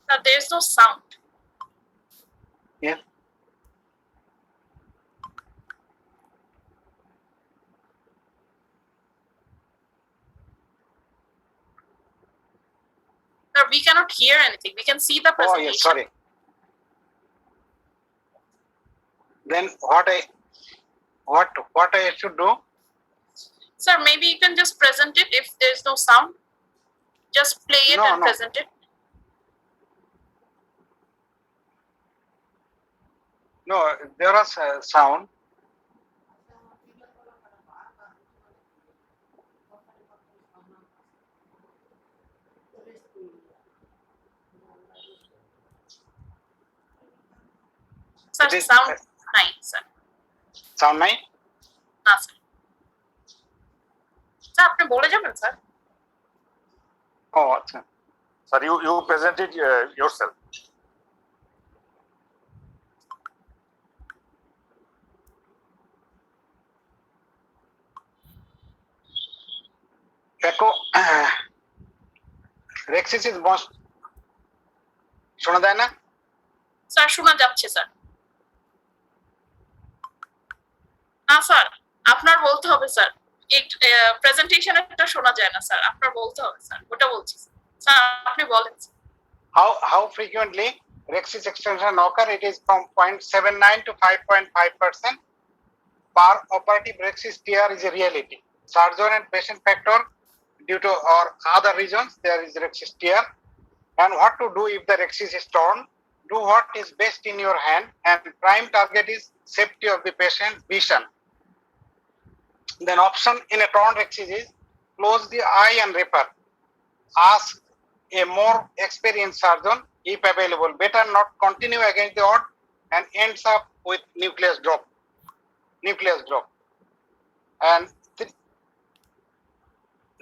S1: Now there's no sound.
S10: Yeah.
S1: Sir, we cannot hear anything. We can see the
S10: Oh,
S1: presentation.
S10: yes, sorry. Then what I should do?
S1: Sir, maybe you can just present it if there's no sound. Just play it and present it.
S10: No, there was a sound.
S1: Sir, sound nine, sir.
S10: Sound nine?
S1: না sir sir আপনি বলে যাবেন sir
S10: ও আচ্ছা
S9: Sir, you presented yourself.
S10: Phaco, Rexis is most শোনা যায় না?
S1: Sir শোনা যাচ্ছে স্যার। না স্যার, আপনার বলতে হবে স্যার। এই প্রেজেন্টেশনটা শোনা যায় না স্যার, আপনার বলতে হবে স্যার, ওটা বলছি স্যার, আপনি বলেন।
S10: How frequently Rexis extension occur? It is from 0.79 to 5.5%. Per operative Rexis TR is a reality. Surgeon and patient factor due to or other reasons there is Rexis TR. And what to do if the Rexis is torn? Do what is best in your hand, and prime target is safety of the patient's vision. Then option in a torn Rexis is close the eye and repair. Ask a more experienced surgeon if available. Better not continue against the odds and ends up with nucleus drop. And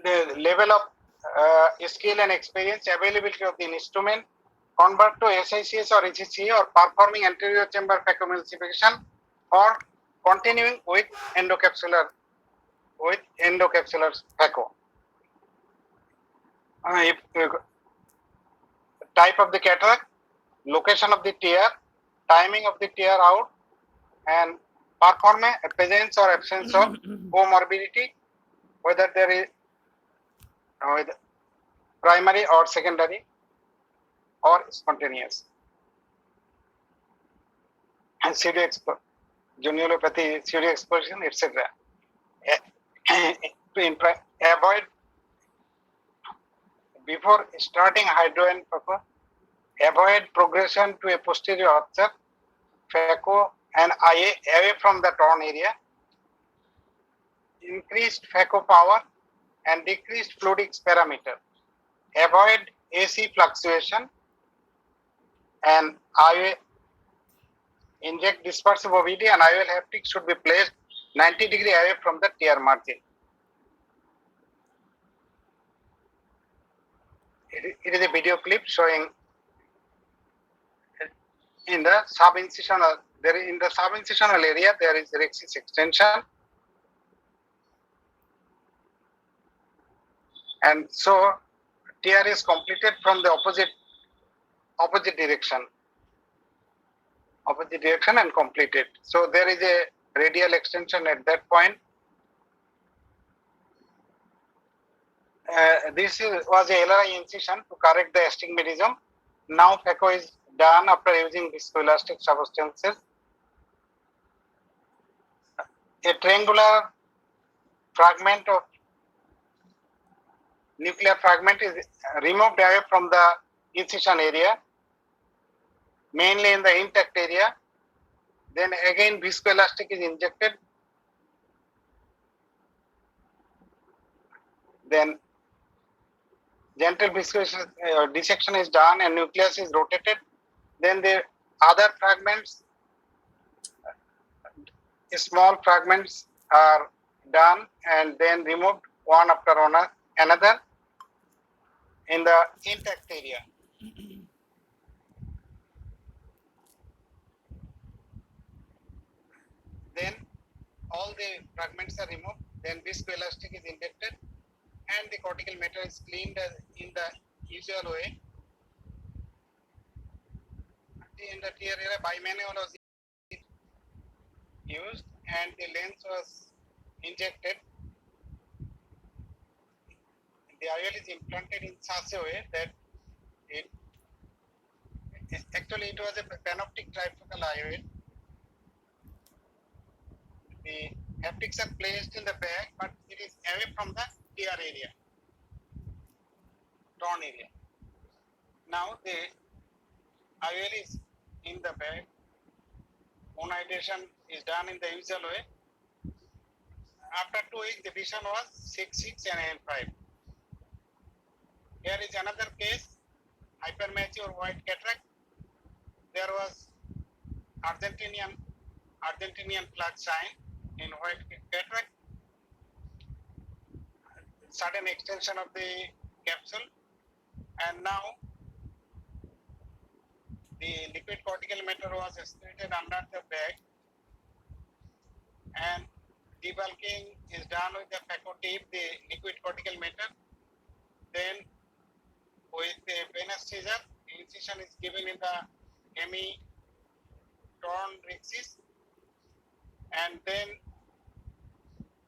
S10: the level of skill and experience, availability of the instrument, convert to SICS or HCA, or performing anterior chamber phacoemulsification, or continuing with endocapsular phaco. If type of the cataract, location of the tear, timing of the tear out, and performance, presence or absence of comorbidity, whether there is primary or secondary or spontaneous. And pseudo exposition, etc. Avoid before starting hydro and phaco, avoid progression to a posterior rupture, phaco and IA away from the torn area. Increased phaco power and decreased fluidics parameter. Avoid AC fluctuation, and IOL inject dispersive OVD, and IOL haptic should be placed 90 degrees away from the tear margin. It is a video clip showing in the subincisional area there is Rexis extension, and so tear is completed from the opposite direction and completed. So there is a radial extension at that point. This was a LRI incision to correct the astigmatism. Now phaco is done after using viscoelastic substances. A triangular fragment of nuclear fragment is removed away from the incision area, mainly in the intact area. Then again viscoelastic is injected. Then gentle dissection is done and nucleus is rotated. Then the other fragments, small fragments are done and then removed one after another in the intact area. Then all the fragments are removed, then viscoelastic is injected, and the cortical matter is cleaned in the usual way. In the tear area, bimanual was used and the lens was injected. The IOL is implanted in such a way that it was a panoptic trifocal IOL. The haptics are placed in the bag, but it is away from the tear area, torn area. Now the IOL is in the bag. Monetization is done in the usual way. After 2 weeks, the vision was 6/6 and N5. Here is another case, hypermature white cataract. There was Argentinian flag sign in white cataract. Sudden extension of the capsule, And now the liquid cortical matter was excreted under the bag, and debulking is done with the phaco tip, the liquid cortical matter. Then with the venous scissor, incision is given in the hemi-torn rhexis, and then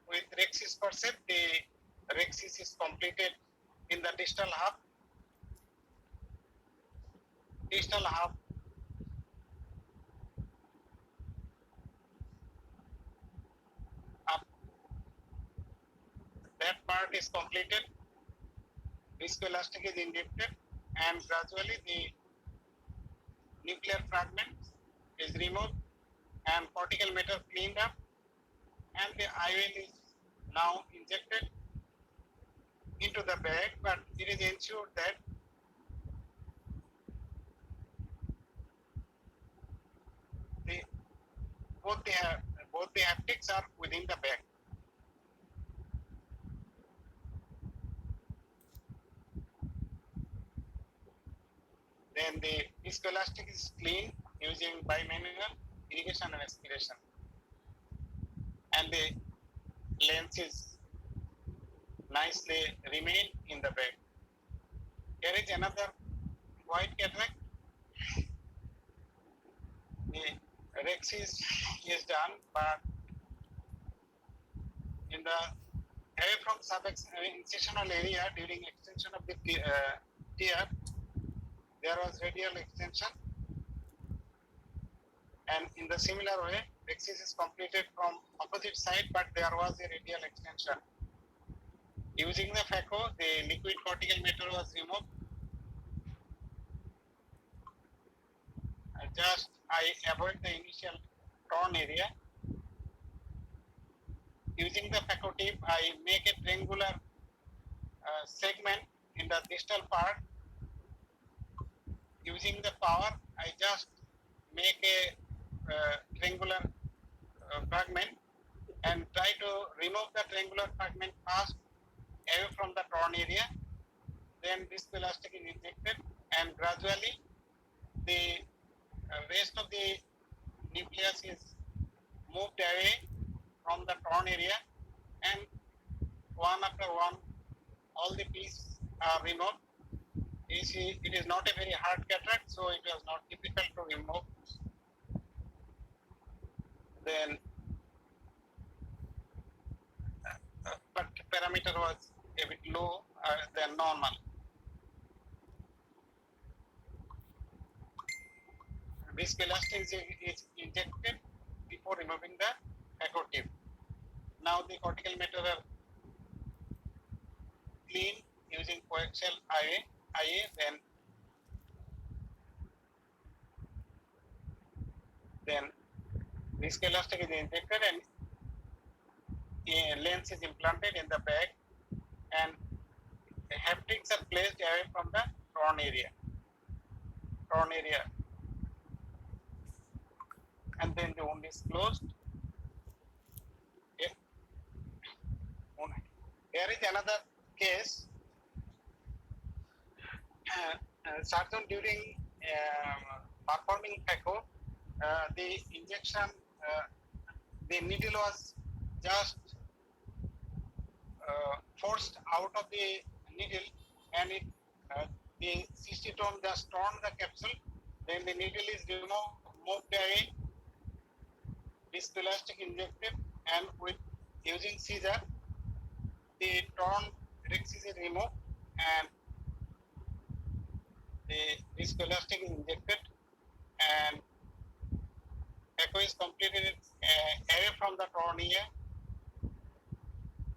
S10: with rhexis forceps, the rhexis is completed in the distal half. Distal half up, that part is completed. Viscoelastic is injected, and gradually the nuclear fragment is removed and cortical matter cleaned up, and the IOL is now injected into the bag, but it is ensured that both the haptics are within the bag. Then the viscoelastic is cleaned using bimanual irrigation and aspiration, and the lens is nicely remain in the bag. Here is another white cataract. The rhexis is done, but in the away from sub-incisional area during extension of the tear, there was radial extension, and in the similar way, rhexis is completed from opposite side, but there was a radial extension. Using the phaco, the liquid cortical matter was removed. I avoid the initial torn area. Using the phaco tip, I make a triangular segment in the distal part. Using the power, I just make a triangular fragment and try to remove the triangular fragment first away from the torn area. Then viscoelastic is injected, and gradually the rest of the nucleus is moved away from the torn area, and one after one, all the pieces are removed. You see, it is not a very hard cataract, so it was not difficult to remove. Then, but parameter was a bit low than normal. Viscoelastic is injected before removing the phaco tip. Now the cortical matter are clean using coaxial IA, then viscoelastic is injected, and a lens is implanted in the bag, and the haptics are placed away from the torn area, and then the wound is closed. Here is another case. Surgeon during performing phaco, the injection, the needle was just forced out of the needle, and it the cystitome just torn the capsule. Then the needle is moved away, viscoelastic injected, and with using scissor, the torn rhexis is removed, and the viscoelastic is injected, and phaco is completed away from the torn area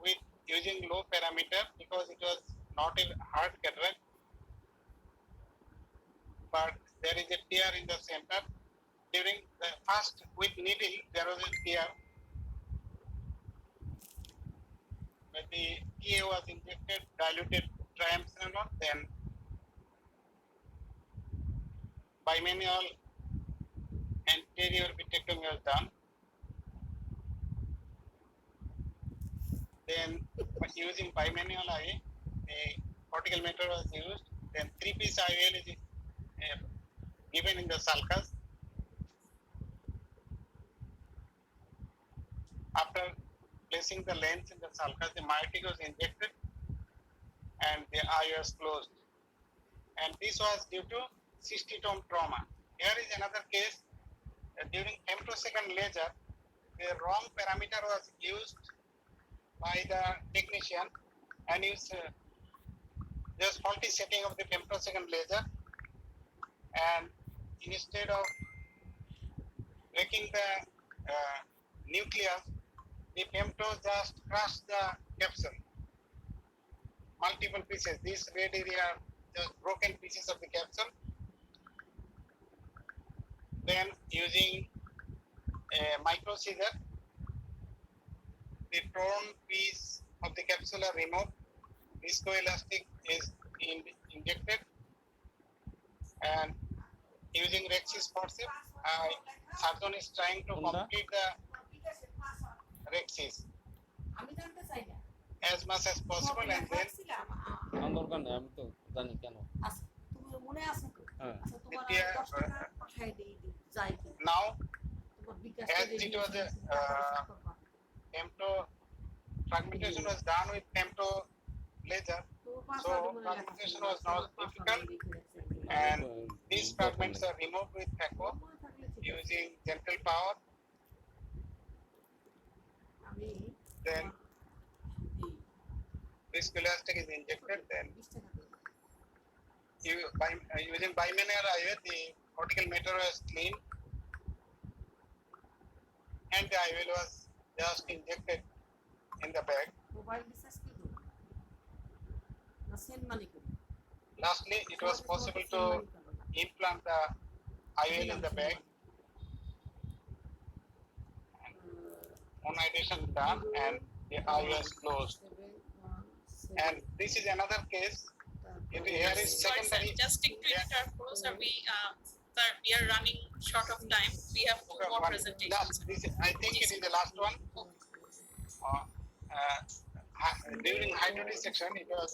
S10: with using low parameter, because it was not a hard cataract, but there is a tear in the center. During the first with needle, there was a tear, but the TA was injected, diluted triamcinolone, then bimanual anterior vitrectomy was done. Then using bimanual eye, the cortical matter was used, Then 3-piece IOL is given in the sulcus. After placing the lens in the sulcus, the myotic was injected and the eye was closed. And this was due to cystitome trauma. Here is another case. During femtosecond laser, the wrong parameter was used by the technician and used just faulty setting of the femtosecond laser, and instead of breaking the nucleus, the femto just crushed the capsule. Multiple pieces. These red area are just broken pieces of the capsule. Then using a micro scissor, the torn piece of the capsule are removed. Viscoelastic is injected, and using Rexis forceps, surgeon is trying to complete the Rexis as much as possible, and then
S7: আমার দরকার নেই, আমি তো জানি কেন।
S11: তুমি মনে আছে তো?
S7: হ্যাঁ।
S11: আচ্ছা, তোমার
S10: দ্বিতীয়,
S11: 10 টাকা পাঠাই দেই যাই কি
S10: now
S11: তোমার বিকাশ
S10: as it was femto fragmentation was done with femto laser, so fragmentation was not difficult, and these fragments are removed with phaco using gentle power.
S11: আমি
S10: Then viscoelastic is injected. Then using bimanual IOL, the cortical matter was clean, and the IOL was just injected in the bag.
S11: Mobile recharge কি করব না send money করব
S10: Lastly, it was possible to implant the IOL in the bag. Monetization done, and the eye was closed. And this is another case. Here is
S1: Sorry, sir,
S10: secondary.
S1: just stick to interpose. Sir, we are running short of time. We have two more presentations.
S10: I think it is the last one. During hydrodissection, it was,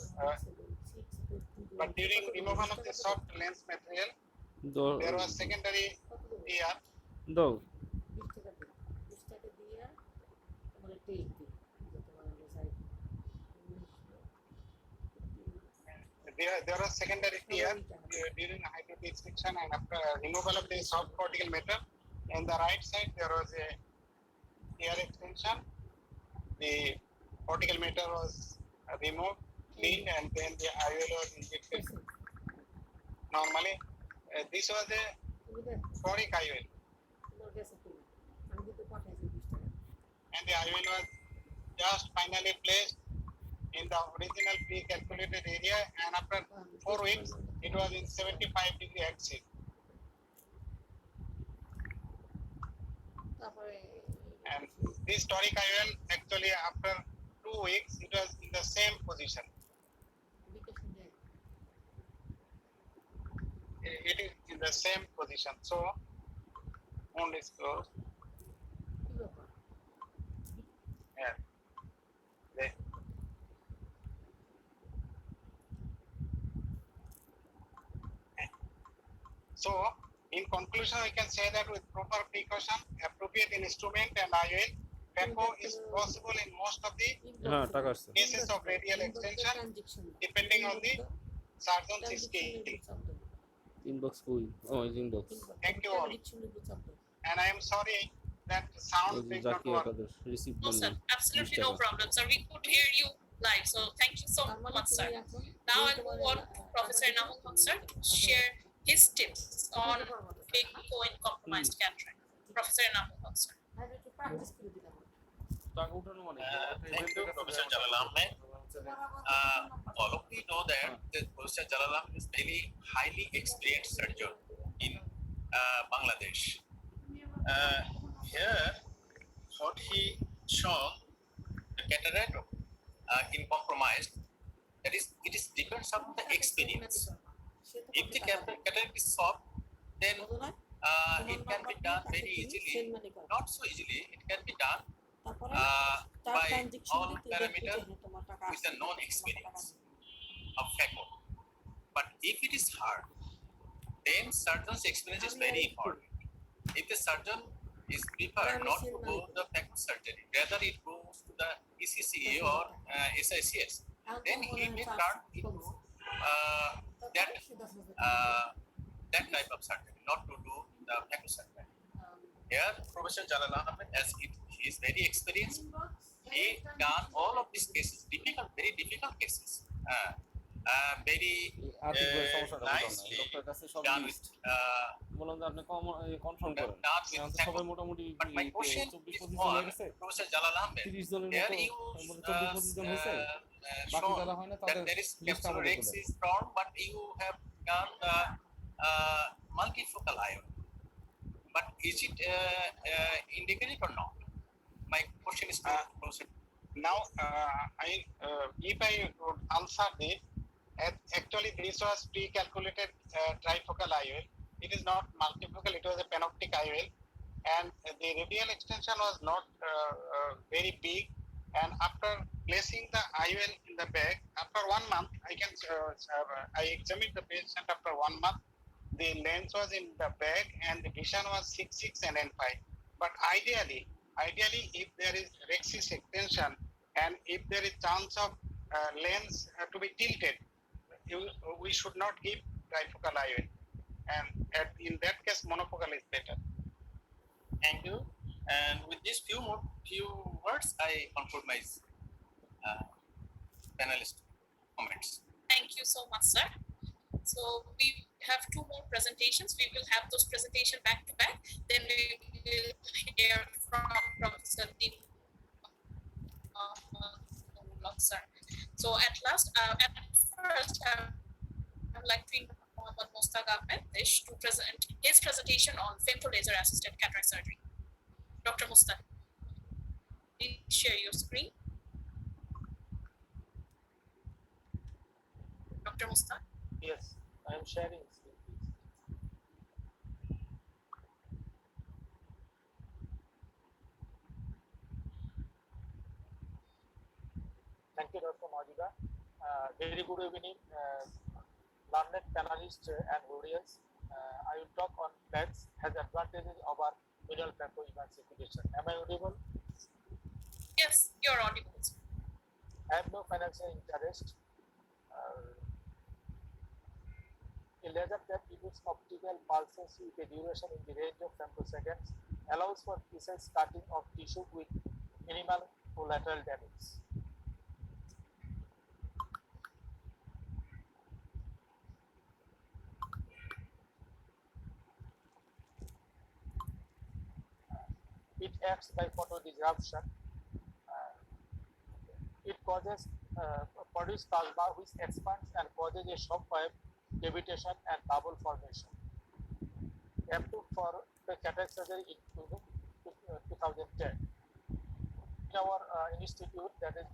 S10: but during removal of the soft lens material, there was secondary tear.
S7: দাও
S11: 20 টাকা দিয়ে তোমার take দিই যে তোমার side
S10: There was secondary tear during hydrodissection, and after removal of the soft cortical matter, on the right side there was a tear extension. The cortical matter was removed, cleaned, and then the IOL was injected. Normally, this was a toric IOL,
S11: তোমার কাছে তুমি আমি কিন্তু পাঠাইছি 20 টাকা
S10: and the IOL was just finally placed in the original pre-calculated area, and after 4 weeks, it was in 75-degree axis.
S11: তারপরে
S10: And this toric IOL, actually after 2 weeks, it was in the same position.
S11: বিকাশ দেয়
S10: It is in the same position. So, wound is closed.
S11: কি ব্যাপার
S10: Yeah. The- So, in conclusion, we can say that with proper precaution, appropriate instrument, and IOL, phaco is possible in most of the
S7: হ্যাঁ টাকা আসছে
S10: cases of radial extension, depending on the surgeon's skill.
S7: Inbox কই ও inbox
S10: Thank you all. And I am sorry that the sound did not
S7: Zakia
S10: work.
S7: কাদের receive
S1: No, sir, absolutely no problem, sir. We could hear you live, so thank you so much, sir. Now I'll move on to Professor Namung Haq, sir, to share his tips on phaco in compromised cataract. Professor Namung Haq, sir.
S11: একটু practice করে দিলাম
S7: টাকা উঠানো মানে
S12: Thank you, Professor Jalal Ahmed. All of you know that Professor Jalal Ahmed is very highly experienced surgeon in Bangladesh. Here, what he shown, the cataract in compromised, that is, it is depends on the experience. If the cataract is soft, then it can be done very easily. Not so easily, it can be done by all parameters with a known experience of phaco. But if it is hard, then surgeon's experience is very important. If the surgeon is prepared not to go to the phaco surgery, rather it goes to the ECCA or SICS, then he may turn into that that type of surgery, not to do the phaco surgery. Here, Professor Jalal Ahmed, as he is very experienced, he done all of these cases, very difficult cases, very
S7: আর্থিক সমস্যাটা বুঝলাম না
S12: nicely
S7: লোকটার কাছে সব
S12: done with,
S7: list বললাম যে আপনি কনফার্ম করেন
S12: done with
S7: এখন তো
S12: phaco.
S7: সবাই মোটামুটি
S12: But my question
S7: 24-25
S12: is
S7: জন হয়ে
S12: on
S7: গেছে
S12: Professor Jalal Ahmed.
S7: 30 জনের
S12: Here
S7: মতো
S12: you
S7: 24-25 জন হয়েছে বাকি যারা হয় না
S12: that
S7: তাদের
S12: there is
S7: লিস্ট
S12: capsular
S7: আমাদের
S12: X
S7: then
S12: is strong, but you have done the multifocal ion. But is it indicated or not? My question is to Professor.
S10: Now, if I would answer this, actually this was pre-calculated trifocal IOL. It is not multifocal, it was a panoptic IOL. And the radial extension was not very big. And after placing the IOL in the bag, after 1 month, I examined the patient after 1 month. The lens was in the bag and the vision was 6.6 and N5. But ideally, if there is rexis extension and if there is chance of lens to be tilted, we should not give trifocal IOL. And in that case, monofocal is better.
S12: Thank you. And with these few words, I conclude my panelist comments.
S1: Thank you so much, sir. So we have 2 more presentations. We will have those presentations back to back. Then we will hear from Professor Dean sir. So at first, I would like to invite Mohammad Mostaq Ahmed to present his presentation on femtolaser assisted cataract surgery. Dr. Mostaq, please share your screen. Dr. Mostaq.
S13: Yes, I am sharing screen, please. Thank you, Dr. Majida. Very good evening, learned panelists and audience. I will talk on PLEX has advantages over manual phaco emancipation. Am I audible?
S1: Yes, you're audible.
S13: I have no financial interest. A laser that emits optical pulses with a duration in the range of femtoseconds allows for precise cutting of tissue with minimal collateral damage. It acts by photodisruption. It produces plasma which expands and causes a shockwave, cavitation and bubble formation. Approved for the cataract surgery in 2010. In our institute, that is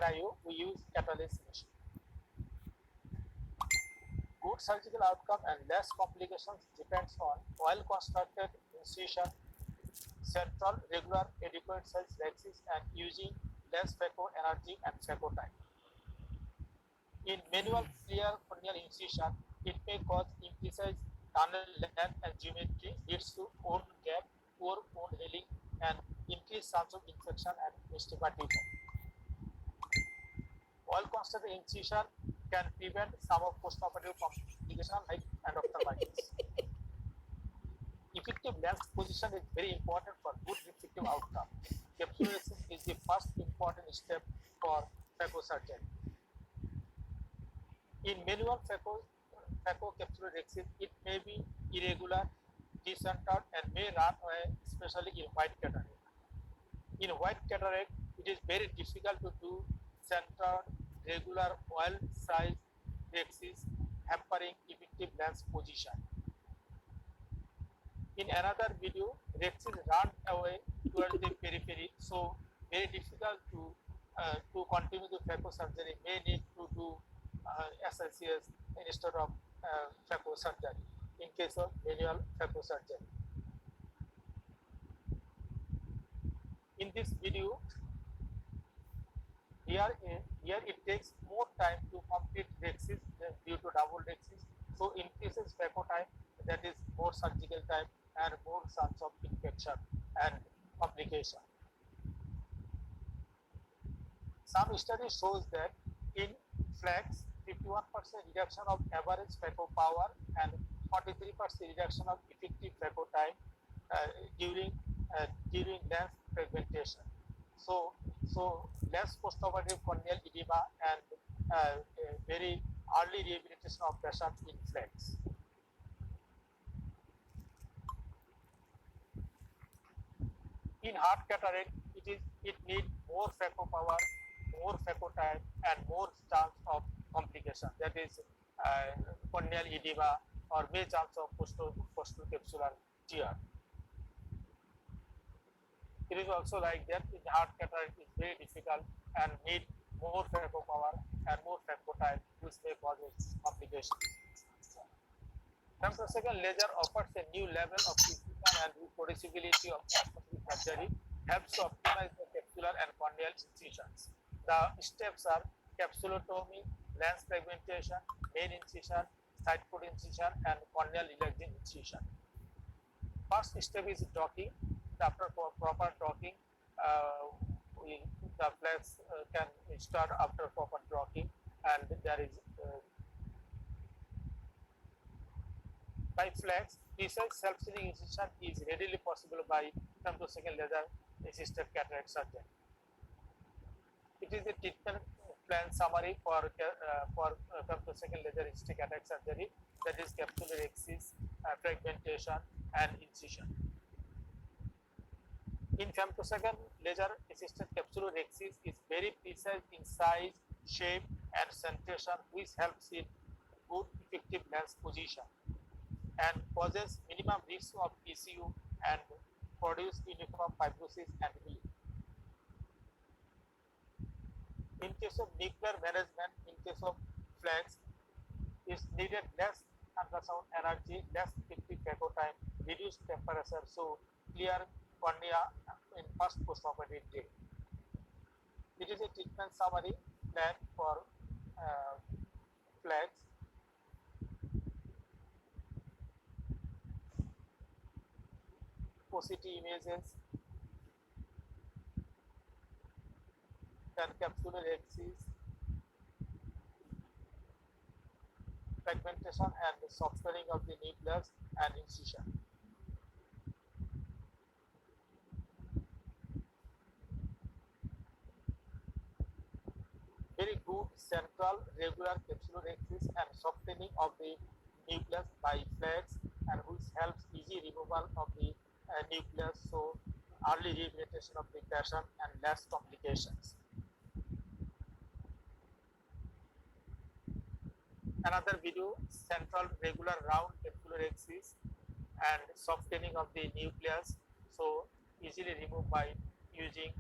S13: NIU, we use catalyst machine. Good surgical outcome and less complications depends on well-constructed incision, central, regular, adequate size rexis and using less phaco energy and phaco time. In manual clear corneal incision, it may cause imprecise tunnel length and geometry, leads to wound gap, poor wound healing, and increased chance of infection and astigmatism. Well-constructed incision can prevent some of post-operative complications like endophthalmitis. Effective lens position is very important for good reflective outcome. Capsulation is the first important step for phaco surgery. In manual phaco capsulorhexis, it may be irregular, decentered, and may run away, especially in white cataract. In white cataract, it is very difficult to do centered, regular, well-sized rhexis, hampering effective lens position. In another video, rhexis run away towards the periphery, so very difficult to continue the phaco surgery. May need to do SICS instead of phaco surgery in case of manual phaco surgery. In this video, Here it takes more time to complete rexis due to double rexis, so increases phaco time, that is more surgical time and more chance of infection and complication. Some studies shows that in flax, 51% reduction of average phaco power and 43% reduction of effective phaco time during lens fragmentation. So less postoperative corneal edema and very early rehabilitation of patient in flax. In hard cataract, it needs more phaco power, more phaco time, and more chance of complication. That is corneal edema or may chance of postcapsular tear. It is also like that in hard cataract is very difficult and need more phaco power and more phaco time, which may cause complications. Femtosecond laser offers a new level of precision and reproducibility of aesthetic surgery, helps to optimize the capsular and corneal incisions. The steps are capsulotomy, lens fragmentation, main incision, side port incision, and corneal relaxing incision. First step is docking. After proper docking, the flax can start after proper docking, and there is by flax, precise self-sealing incision is readily possible by femtosecond laser assisted cataract surgery. It is a treatment plan summary for femtosecond laser assisted cataract surgery, that is capsular rexis, fragmentation, and incision. In femtosecond laser assisted capsular rexis is very precise in size, shape, and centration, which helps in good effective lens position and causes minimum risk of PCU and produce uniform fibrosis and healing. In case of nuclear management, in case of flax, is needed less ultrasound energy, less effective phaco time, reduced temperature, so clear cornea in first postoperative day. It is a treatment summary plan for flax. OCT images, then capsular rexis, fragmentation and the softwaring of the nucleus and incision. Very good central regular capsular rexis and softening of the nucleus by flax, and which helps easy removal of the nucleus, so early rehabilitation of the patient and less complications. Another video, central regular round capsular rexis and softening of the nucleus, so easily removed by using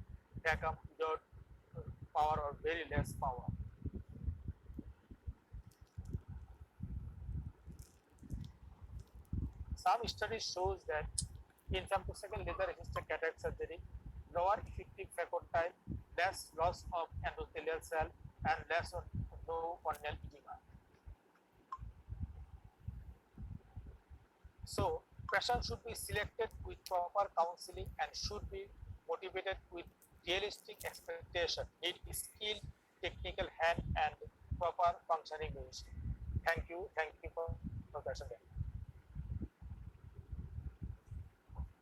S13: vacuum without power or very less power. Some studies shows that in femtosecond laser assisted cataract surgery, lower effective phaco time, less loss of endothelial cell, and less or no corneal edema. So, patients should be selected with proper counseling and should be motivated with realistic expectation, need skill, technical hand, and proper functioning range. Thank you for the question.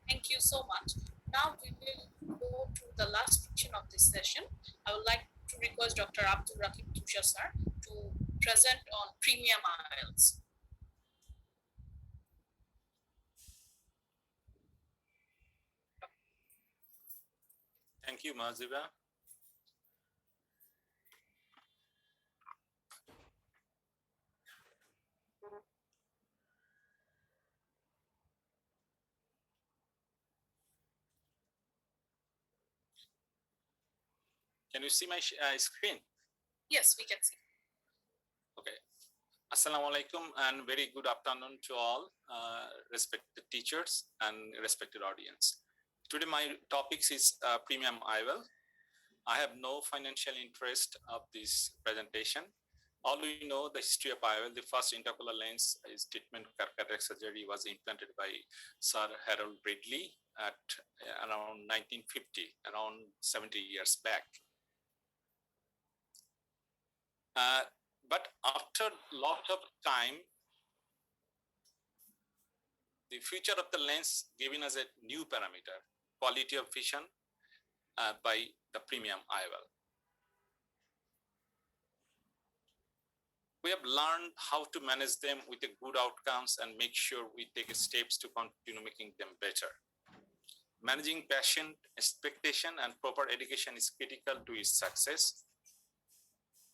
S1: Thank you so much. Now we will go to the last section of this session. I would like to request Dr. Abdul Rakib Tushar sir to present on premium IOLs.
S14: Thank you, Maziba. Can you see my screen?
S1: Yes, we can see.
S14: Okay. Assalamu alaikum and very good afternoon to all respected teachers and respected audience. Today my topics is premium IOL. I have no financial interest of this presentation. All we know the history of IOL, the first intraocular lens is treatment cataract surgery was implanted by Sir Harold Bridley at around 1950, around 70 years back. But after lot of time, the future of the lens given as a new parameter, quality of vision by the premium IOL. We have learned how to manage them with the good outcomes and make sure we take steps to continue making them better. Managing patient expectation and proper education is critical to its success.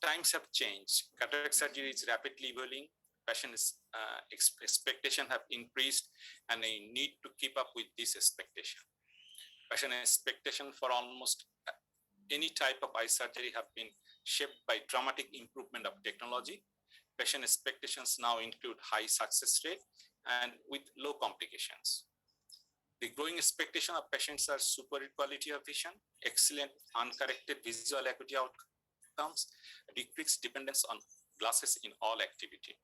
S14: Times have changed. Cataract surgery is rapidly evolving. Patient expectation have increased, and I need to keep up with this expectation. Patient expectation for almost any type of eye surgery have been shaped by dramatic improvement of technology. Patient expectations now include high success rate and with low complications. The growing expectation of patients are superior quality of vision, excellent uncorrected visual acuity outcomes, decreased dependence on glasses in all activity.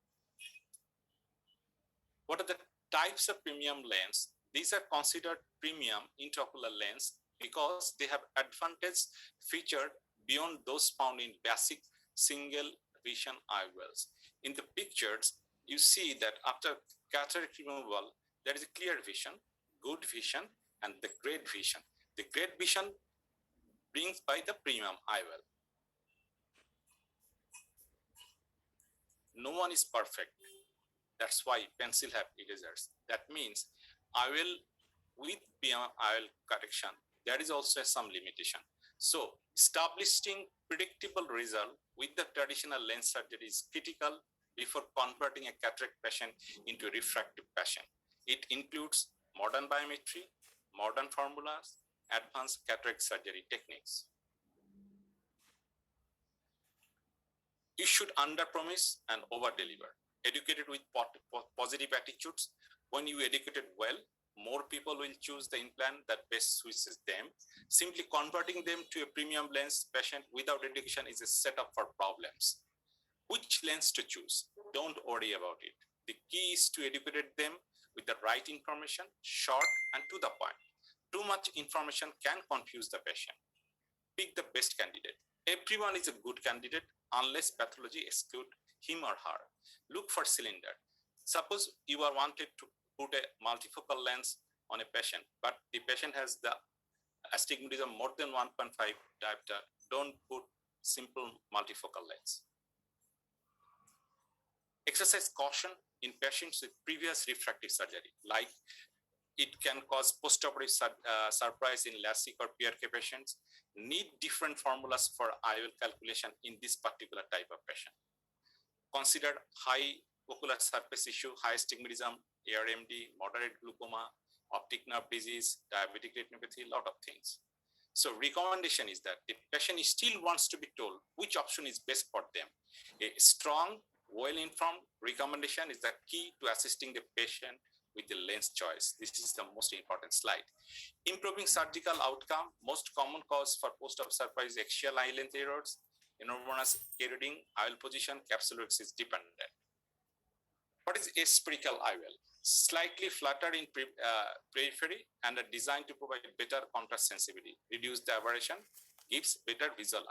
S14: What are the types of premium lens? These are considered premium intraocular lens because they have advantage featured beyond those found in basic single vision IOLs. In the pictures, you see that after cataract removal, there is a clear vision, good vision, and the great vision. The great vision brings by the premium IOL. No one is perfect. That's why pencil have erasers. That means IOL with premium IOL correction, there is also some limitation. So establishing predictable result with the traditional lens surgery is critical before converting a cataract patient into a refractive patient. It includes modern biometry, modern formulas, advanced cataract surgery techniques. You should under-promise and over-deliver. Educated with positive attitudes. When you educated well, more people will choose the implant that best suits them. Simply converting them to a premium lens patient without education is a setup for problems. Which lens to choose? Don't worry about it. The key is to educate them with the right information, short and to the point. Too much information can confuse the patient. Pick the best candidate. Everyone is a good candidate unless pathology excludes him or her. Look for cylinder. Suppose you are wanted to put a multifocal lens on a patient, but the patient has the astigmatism more than 1.5 diopter. Don't put simple multifocal lens. Exercise caution in patients with previous refractive surgery, like it can cause postoperative surprise in LASIK or PRK patients. Need different formulas for IOL calculation in this particular type of patient. Consider high ocular surface issue, high astigmatism, ARMD, moderate glaucoma, optic nerve disease, diabetic retinopathy, a lot of things. So recommendation is that the patient still wants to be told which option is best for them. A strong, well-informed recommendation is the key to assisting the patient with the lens choice. This is the most important slide. Improving surgical outcome, most common cause for post-op surprise axial eye length errors, enormous carrying, IOL position, capsular axis dependent. What is aspherical IOL? Slightly flatter in periphery and are designed to provide better contrast sensitivity, reduce the aberration, gives better visual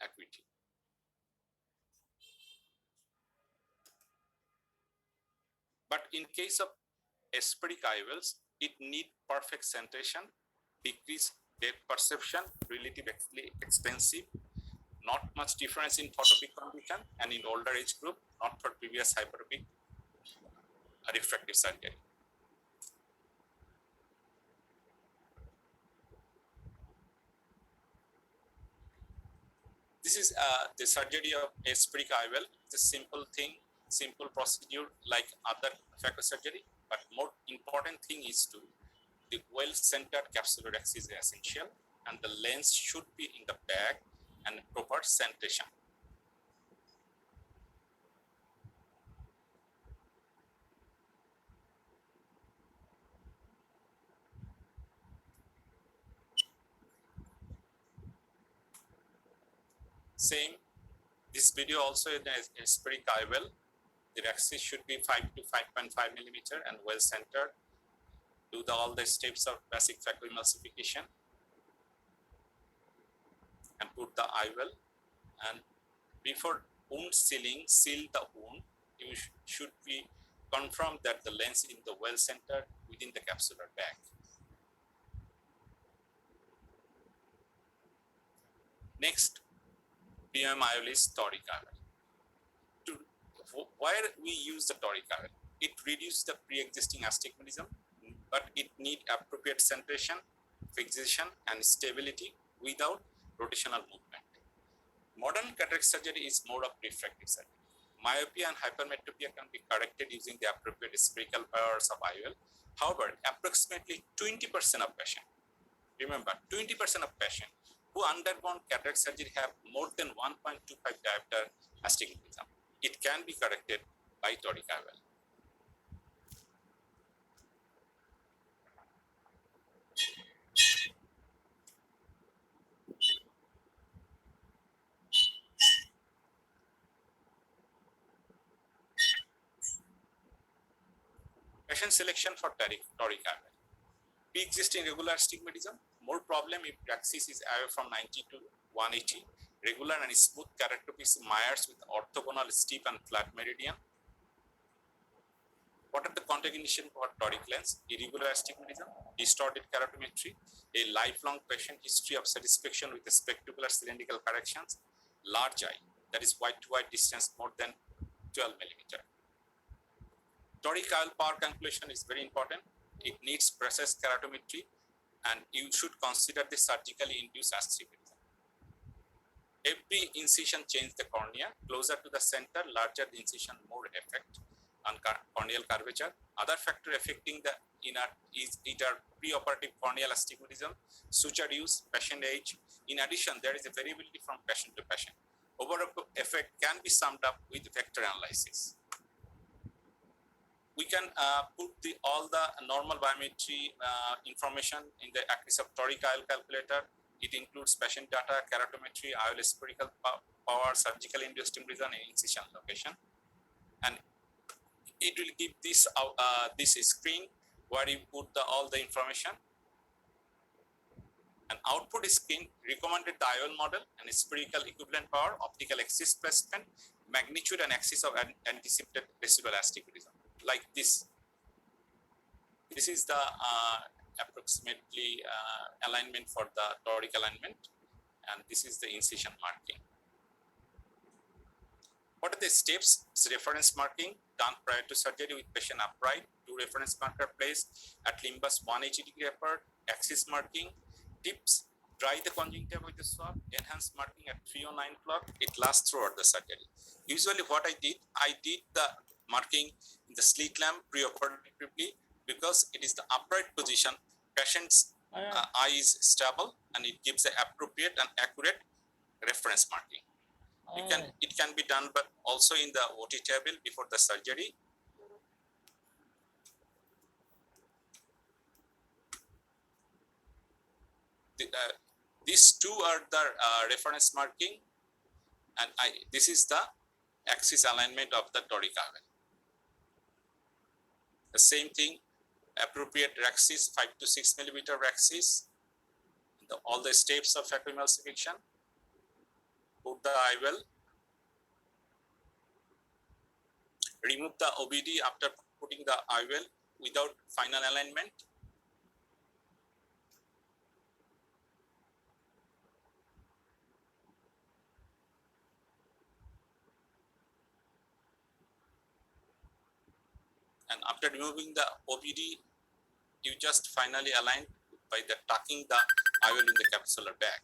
S14: acuity. But in case of aspheric IOLs, it needs perfect centration, decrease depth perception, relatively expensive, not much difference in photopic condition, and in older age group, not for previous hyperopic refractive surgery. This is the surgery of aspheric IOL. It's a simple thing, simple procedure like other phaco surgery, but more important thing is to the well-centered capsular axis is essential, and the lens should be in the back and proper centration. Same, this video also is spheric IOL. The axis should be 5 to 5.5 millimeter and well centered. Do all the steps of basic phacoemulsification and put the IOL. And before wound sealing, seal the wound. You should be confirm that the lens in the well centered within the capsular bag. Next, POM IOL is toric IOL. Why we use the toric IOL? It reduces the pre-existing astigmatism, but it needs appropriate centration, fixation, and stability without rotational movement. Modern cataract surgery is more of refractive surgery. Myopia and hypermetropia can be corrected using the appropriate spherical powers of IOL. However, approximately 20% of patients, remember, 20% of patients who undergone cataract surgery have more than 1.25 diopter astigmatism. It can be corrected by toric IOL. Patient selection for toric IOL. Pre-existing regular astigmatism, more problem if axis is away from 90 to 180. Regular and smooth keratopy is Myers with orthogonal steep and flat meridian. What are the contraindications for toric lens? Irregular astigmatism, distorted keratometry, a lifelong patient history of satisfaction with the spectacular cylindrical corrections, large eye, that is white to white distance more than 12 millimeter. Toric IOL power calculation is very important. It needs precise keratometry, and you should consider the surgically induced astigmatism. Every incision changes the cornea. Closer to the center, larger the incision, more effect on corneal curvature. Other factor affecting the inner is either preoperative corneal astigmatism, suture use, patient age. In addition, there is a variability from patient to patient. Overall effect can be summed up with vector analysis. We can put all the normal biometry information in the axis of toric IOL calculator. It includes patient data, keratometry, IOL spherical power, surgical induced astigmatism, and incision location. And it will give this this screen where you put all the information. An output screen recommended the IOL model and spherical equivalent power, optical axis placement, magnitude and axis of anticipated residual astigmatism. Like this. This is the approximately alignment for the toric alignment, and this is the incision marking. What are the steps? It's reference marking done prior to surgery with patient upright. Do reference marker placed at limbus 180 degree apart. Axis marking. Tips: dry the conjunctiva with the swab. Enhanced marking at 309 clock. It lasts throughout the surgery. Usually, what I did the marking in the slit lamp preoperatively because it is the upright position. Patient's eye is stable and it gives the appropriate and accurate reference marking. It can be done, but also in the OT table before the surgery. These two are the reference marking, and this is the axis alignment of the toric IOL. The same thing, appropriate axis, 5 to 6 millimeter axis, all the steps of phacoemulsification, put the IOL, remove the OBD after putting the IOL without final alignment. And after removing the OBD, you just finally align by the tucking the IOL in the capsular bag.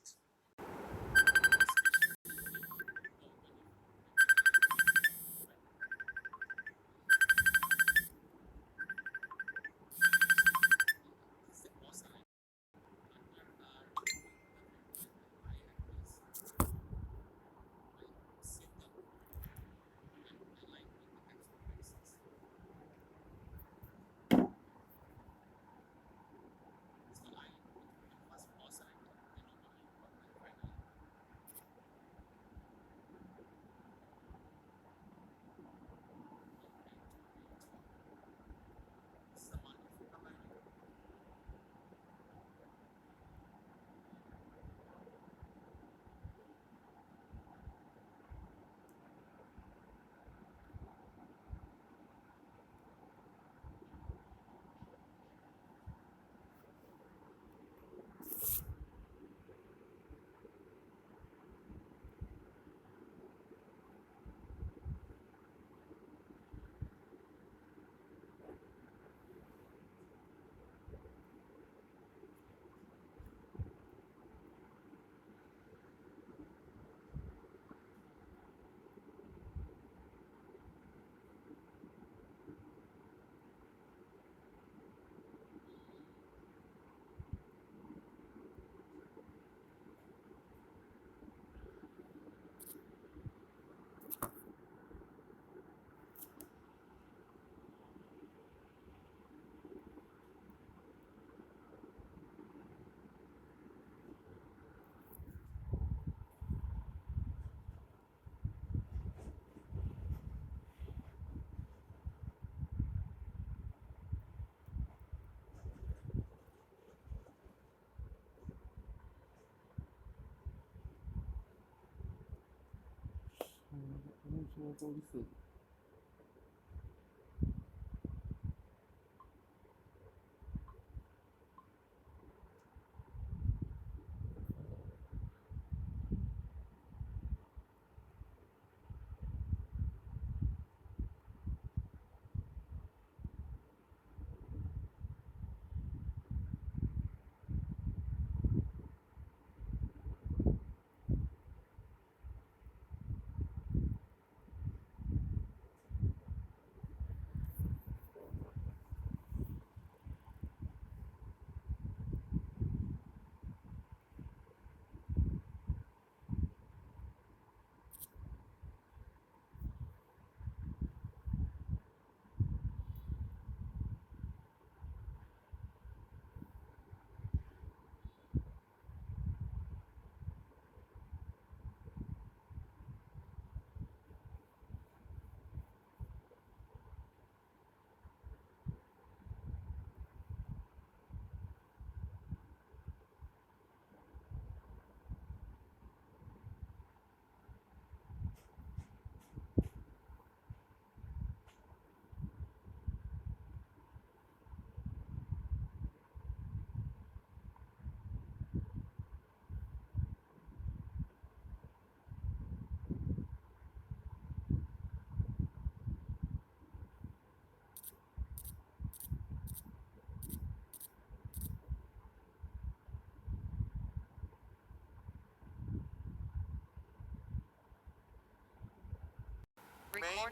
S15: Recording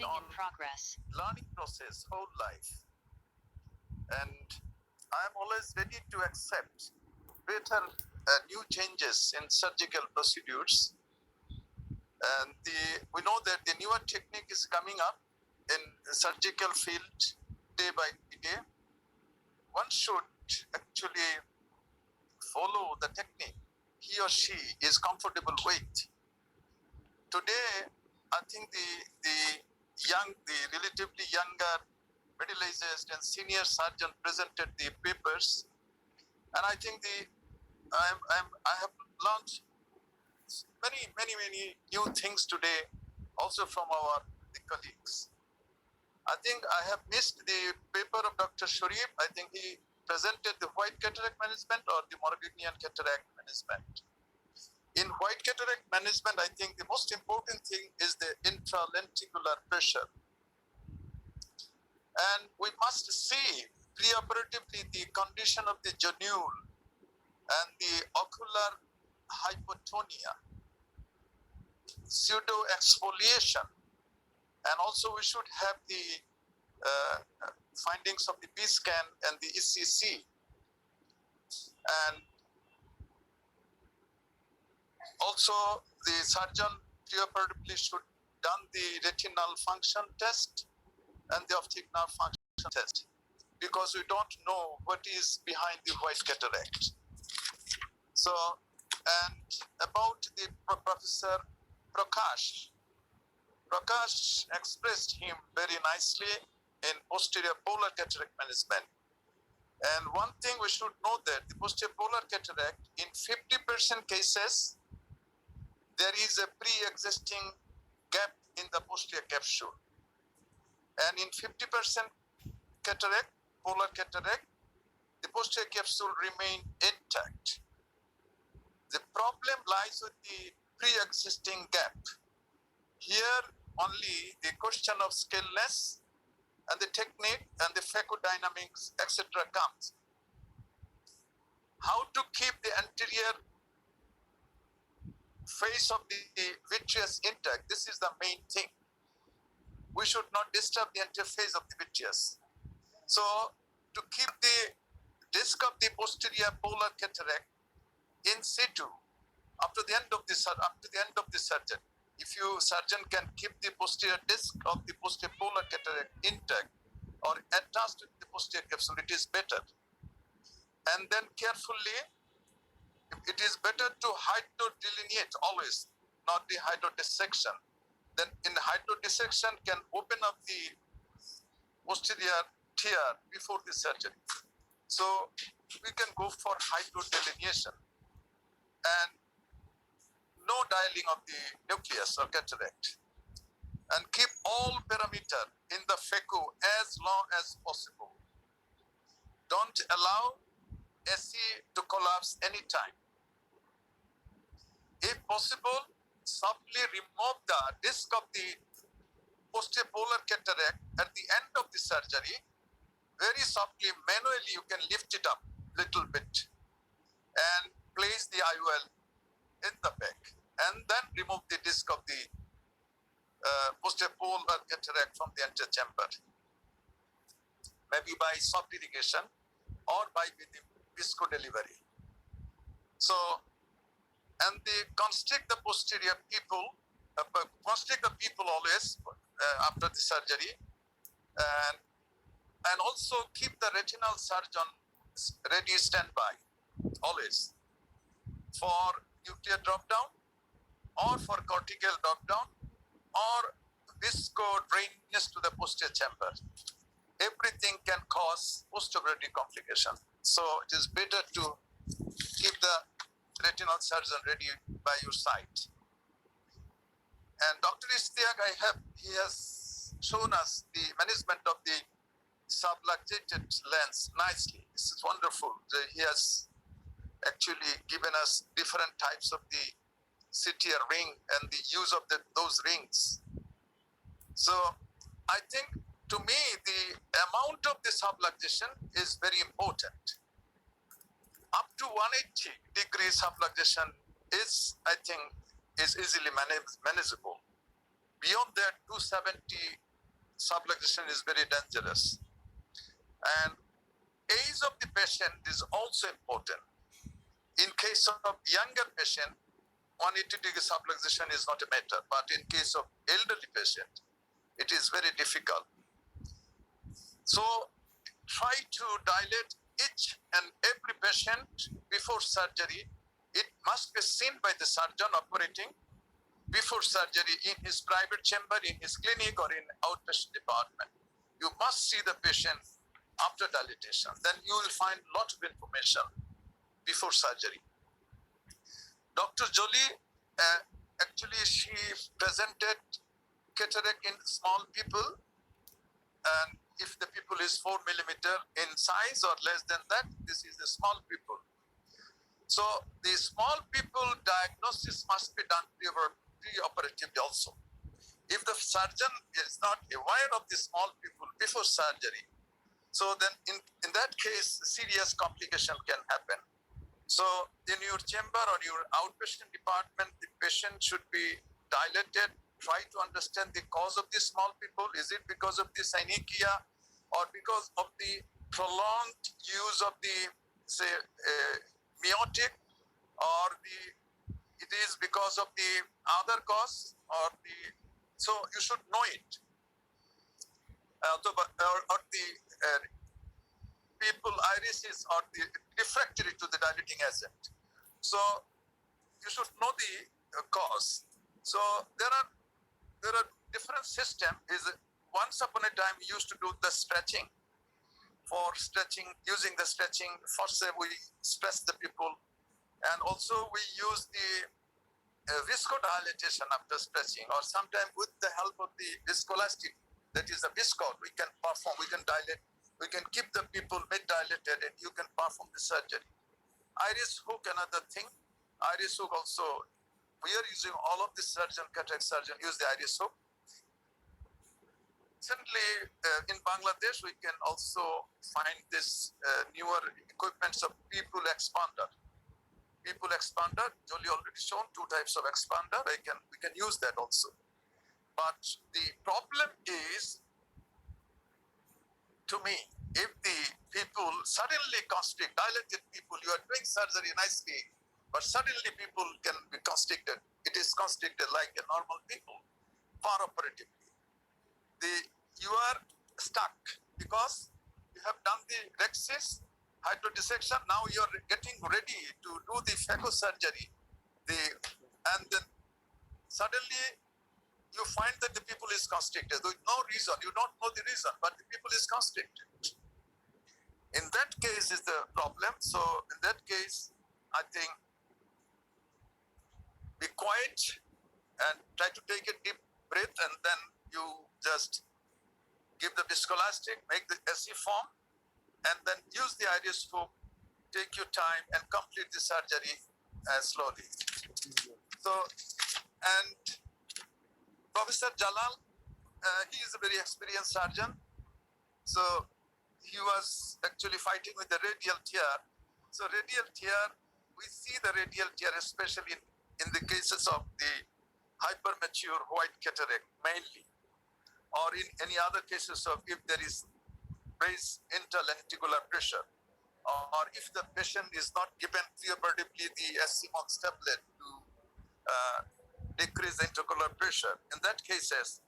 S15: in progress.
S16: Learning process whole life, and I am always ready to accept better new changes in surgical procedures. And we know that the newer technique is coming up in the surgical field day by day. One should actually follow the technique he or she is comfortable with. Today, I think the relatively younger middle-aged and senior surgeon presented the papers, and I think I have learned many new things today, also from the colleagues. I think I have missed the paper of Dr. Sharif. I think he presented the white cataract management or the Morgagnian cataract management. In white cataract management, I think the most important thing is the intralenticular pressure. And we must see preoperatively the condition of the geniole and the ocular hypotonia, pseudo exfoliation, and also we should have the findings of the B-scan and the ECC. And also the surgeon preoperatively should done the retinal function test and the optic nerve function test, because we don't know what is behind the white cataract. So, and about the Professor Prakash expressed him very nicely in posterior polar cataract management. And one thing we should know that the posterior polar cataract, in 50% cases, there is a pre-existing gap in the posterior capsule. And in 50% cataract, polar cataract, the posterior capsule remain intact. The problem lies with the pre-existing gap. Here only the question of skillness and the technique and the phaco-dynamics, etc. comes. How to keep the anterior face of the vitreous intact, this is the main thing. We should not disturb the interface of the vitreous. So to keep the disc of the posterior polar cataract in situ up to the end of the surgery, if surgeon can keep the posterior disc of the posterior polar cataract intact or attached to the posterior capsule, it is better. And then carefully, it is better to hydrodelineate always, not the hydrodissection. Then in hydrodissection can open up the posterior tear before the surgery. So we can go for hydrodelineation and no dialing of the nucleus or cataract. and keep all parameter in the FECU as long as possible. Don't allow SE to collapse anytime. If possible, softly remove the disc of the posterior polar cataract at the end of the surgery. Very softly, manually, you can lift it up little bit and place the IOL in the back, and then remove the disc of the posterior polar cataract from the antechamber, maybe by soft irrigation or by the visco delivery. So, and they constrict the posterior people, constrict the people always after the surgery, and also keep the retinal surgeon ready standby always for nuclear drop down or for cortical drop down or visco drainage to the posterior chamber. Everything can cause postoperative complication. So it is better to keep the retinal surgeon ready by your side. And Dr. Istiak, he has shown us the management of the subluxated lens nicely. This is wonderful. He has actually given us different types of the CTR ring and the use of those rings. So I think, to me, the amount of the subluxation is very important. Up to 180 degrees subluxation is, I think, is easily manageable. Beyond that, 270 subluxation is very dangerous. And age of the patient is also important. In case of younger patient, 180 degree subluxation is not a matter, but in case of elderly patient, it is very difficult. So try to dilate each and every patient before surgery. It must be seen by the surgeon operating before surgery in his private chamber, in his clinic, or in outpatient department. You must see the patient after dilatation. Then you will find a lot of information before surgery. Dr. Jolie, actually she presented cataract in small people, and if the people is 4 millimeter in size or less than that, this is the small people. So the small people diagnosis must be done pre-operatively also. If the surgeon is not aware of the small people before surgery, so then in that case, serious complication can happen. So in your chamber or your outpatient department, the patient should be dilated. Try to understand the cause of the small people. Is it because of the synechia or because of the prolonged use of the, say, miotic, or it is because of the other cause, or so you should know it. Or the people irises are the refractory to the dilating agent. So you should know the cause. So there are different systems. Once upon a time we used to do the stretching. For stretching, using the stretching, first we stress the people, and also we use the viscodilatation after stretching, or sometimes with the help of the viscoelastic, that is a viscod, we can perform, we can dilate, we can keep the people mid-dilated, and you can perform the surgery. Iris hook, another thing. Iris hook also, we are using all of the cataract surgeon use the iris hook. Recently, in Bangladesh, we can also find this newer equipments of pupil expander. Pupil expander, Jolie already shown 2 types of expander. We can use that also. But the problem is, to me, if the people suddenly constrict, dilated people, you are doing surgery nicely, but suddenly people can be constricted. It is constricted like a normal people, far operatively. You are stuck because you have done the rhexis, hydrodissection. Now you are getting ready to do the phaco surgery. And then suddenly you find that the people is constricted. There is no reason. You don't know the reason, but the people is constricted. In that case is the problem. So in that case, I think be quiet and try to take a deep breath, and then you just give the viscoelastic, make the SE form, and then use the iriscope, take your time and complete the surgery slowly. So, and Professor Jalal, he is a very experienced surgeon. So he was actually fighting with the radial tear. So radial tear, we see the radial tear especially in the cases of the hypermature white cataract mainly, or in any other cases of if there is base interlenticular pressure, or if the patient is not given preoperatively the SCMOX tablet to decrease the intraocular pressure. In that cases,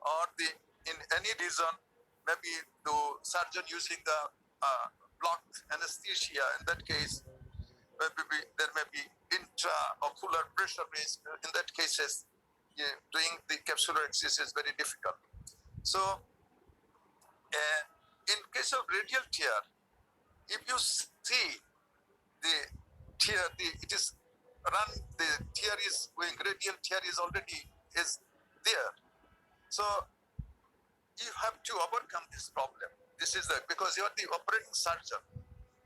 S16: or the in any reason, maybe the surgeon using the block anesthesia. In that case, maybe there may be intraocular pressure risk. In that cases, doing the capsular exercise is very difficult. So, in case of radial tear, if you see the tear, it is run. The tear is going. Radial tear is already is there. So you have to overcome this problem. This is because you are the operating surgeon.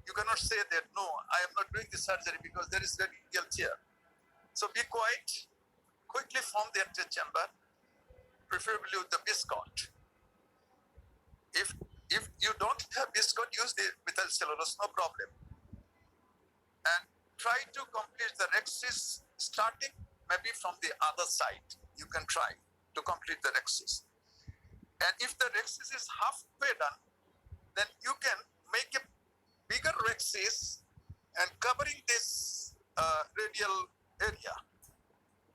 S16: You cannot say that no, I am not doing the surgery because there is radial tear. So be quiet. Quickly form the antechamber, preferably with the biscuit. If you don't have biscuit, use the methyl cellulose, no problem. And try to complete the rexis starting maybe from the other side. You can try to complete the rexis. And if the rexis is halfway done, then you can make a bigger rexis and covering this radial area.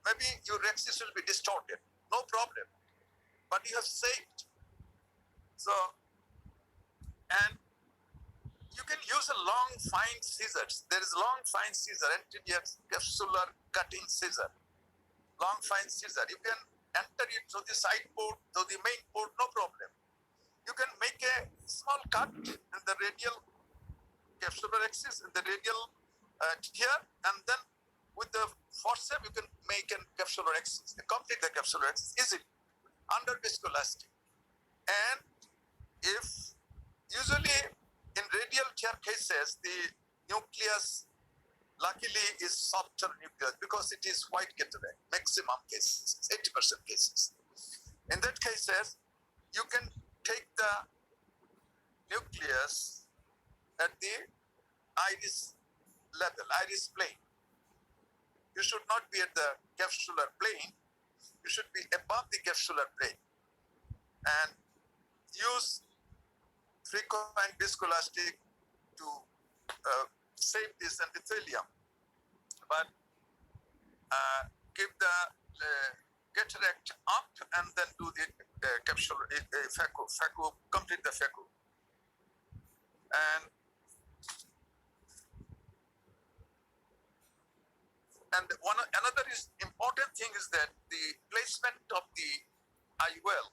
S16: Maybe your rexis will be distorted, no problem, but you have saved. So, and you can use a long fine scissors. There is long fine scissor, anterior capsular cutting scissor, long fine scissor. You can enter it through the side port, through the main port, no problem. You can make a small cut in the radial capsular axis, in the radial here, and then with the forceps, you can make a capsular axis, complete the capsular axis easily under viscoelastic. And if usually in radial tear cases, the nucleus luckily is softer nucleus because it is white cataract, maximum cases, 80% cases. In that cases, you can take the nucleus at the iris level, iris plane. You should not be at the capsular plane. You should be above the capsular plane. And use frequent viscoelastic to save this endothelium. But keep the cataract up and then do the capsular phaco, complete the phaco. And another important thing is that the placement of the IOL.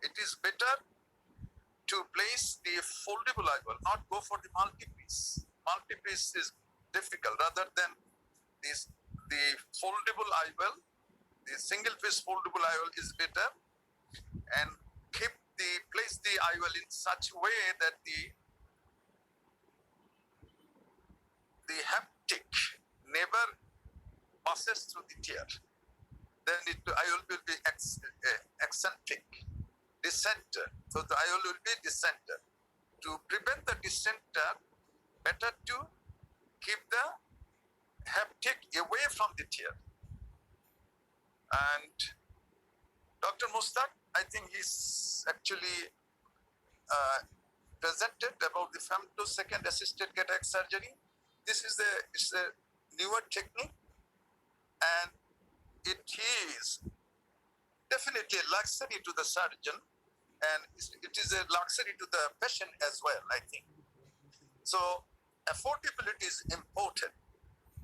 S16: It is better to place the foldable IOL, not go for the multi-piece. Multi-piece is difficult. Rather than the foldable IOL, the single-piece foldable IOL is better, and place the IOL in such a way that the haptic never passes through the tear. Then the IOL will be eccentric, decenter. So the IOL will be decenter. To prevent the decenter, better to keep the haptic away from the tear. And Dr. Mustaq, I think he's actually presented about the femtosecond assisted cataract surgery. This is it's a newer technique, and it is definitely a luxury to the surgeon, and it is a luxury to the patient as well, I think. So affordability is important.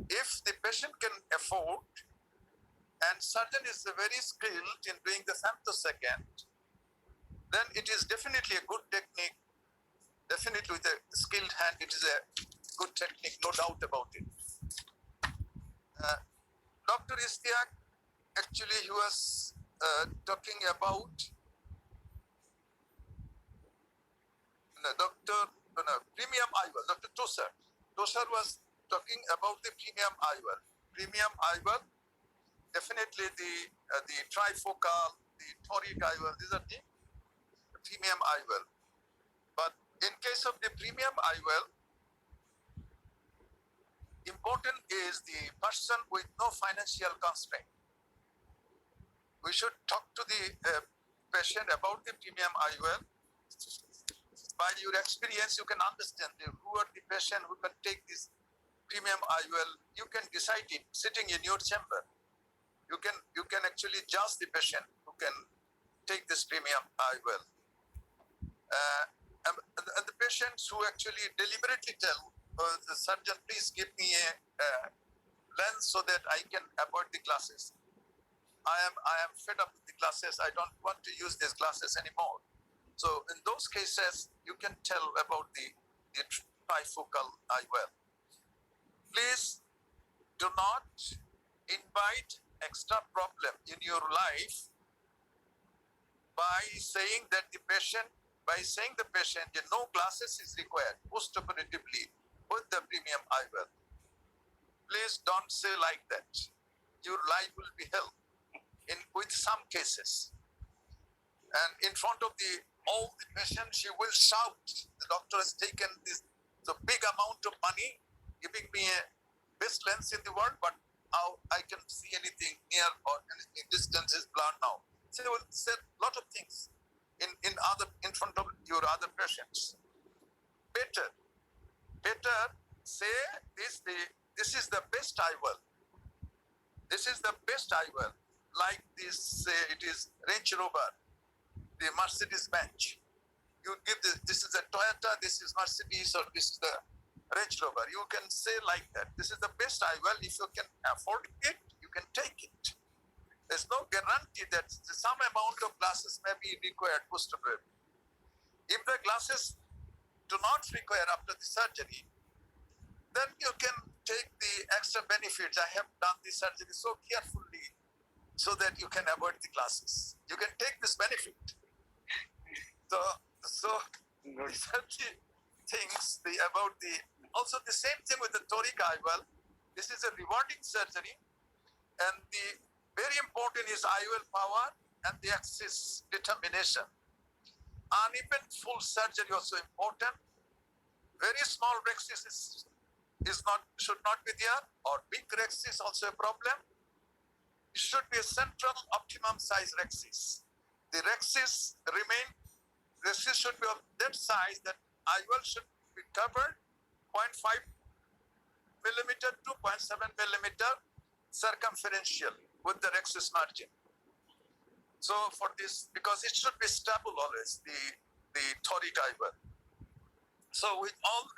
S16: If the patient can afford, and surgeon is very skilled in doing the femtosecond, then it is definitely a good technique. Definitely with a skilled hand, it is a good technique, no doubt about it. Dr. Ishtiaq, actually he was talking about premium IVL. Dr. Tosar was talking about the premium IVL. Premium IVL, definitely the trifocal, the toric IVL, these are the premium IVL. But in case of the premium IVL, important is the person with no financial constraint. We should talk to the patient about the premium IVL. By your experience, you can understand who are the patient who can take this premium IVL. You can decide it sitting in your chamber. You can actually judge the patient who can take this premium IVL. And the patients who actually deliberately tell the surgeon, please give me a lens so that I can avoid the glasses. I am fed up with the glasses. I don't want to use these glasses anymore. So in those cases, you can tell about the trifocal IVL. Please do not invite extra problem in your life by saying that the patient no glasses is required post-operatively with the premium IVL. Please don't say like that. Your life will be hell with some cases. And in front of all the patients, she will shout, the doctor has taken the big amount of money, giving me a best lens in the world, but how I can see anything near or anything distance is blurred now. So they will say a lot of things in front of your other patients. Better say this is the best IVL. This is the best IVL. Like this, say it is Range Rover, the Mercedes-Benz. You give this is a Toyota, this is Mercedes, or this is the Range Rover. You can say like that. This is the best IVL. If you can afford it, you can take it. There's no guarantee that some amount of glasses may be required post-operative. If the glasses do not require after the surgery, then you can take the extra benefits. I have done the surgery so carefully so that you can avoid the glasses. You can take this benefit. So these are the things also the same thing with the toric IVL. This is a rewarding surgery, and the very important is IVL power and the axis determination. Uneven full surgery also important. Very small rexis should not be there, or big rexis also a problem. It should be a central optimum size rexis. The rexis should be of that size that IVL should be covered 0.5 millimeter to 0.7 millimeter circumferentially with the rexis margin. So for this, because it should be stable always, the toric IVL. So with all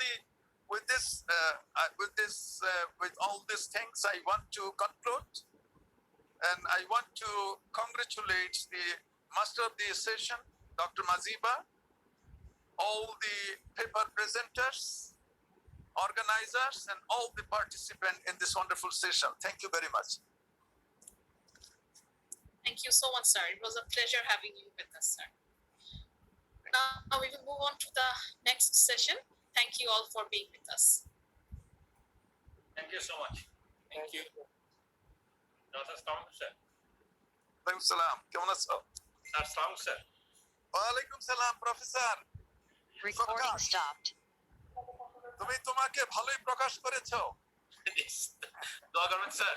S16: these things, I want to conclude, and I want to congratulate the master of the session, Dr. Maziba, all the paper presenters, organizers, and all the participants in this wonderful session. Thank you very much.
S1: Thank you so much, sir. It was a pleasure having you with us, sir. Now we will move on to the next session. Thank you all for being with us.
S3: Thank you so much. Thank you. Dr. Strong, sir.
S16: Walaikum salam. কেমন আছো?
S3: Sir, Strong, sir.
S16: ওয়ালাইকুম সালাম professor.
S15: Recording stopped.
S16: তুমি তোমাকে ভালোই প্রকাশ করেছো।
S3: দোয়া করবেন স্যার।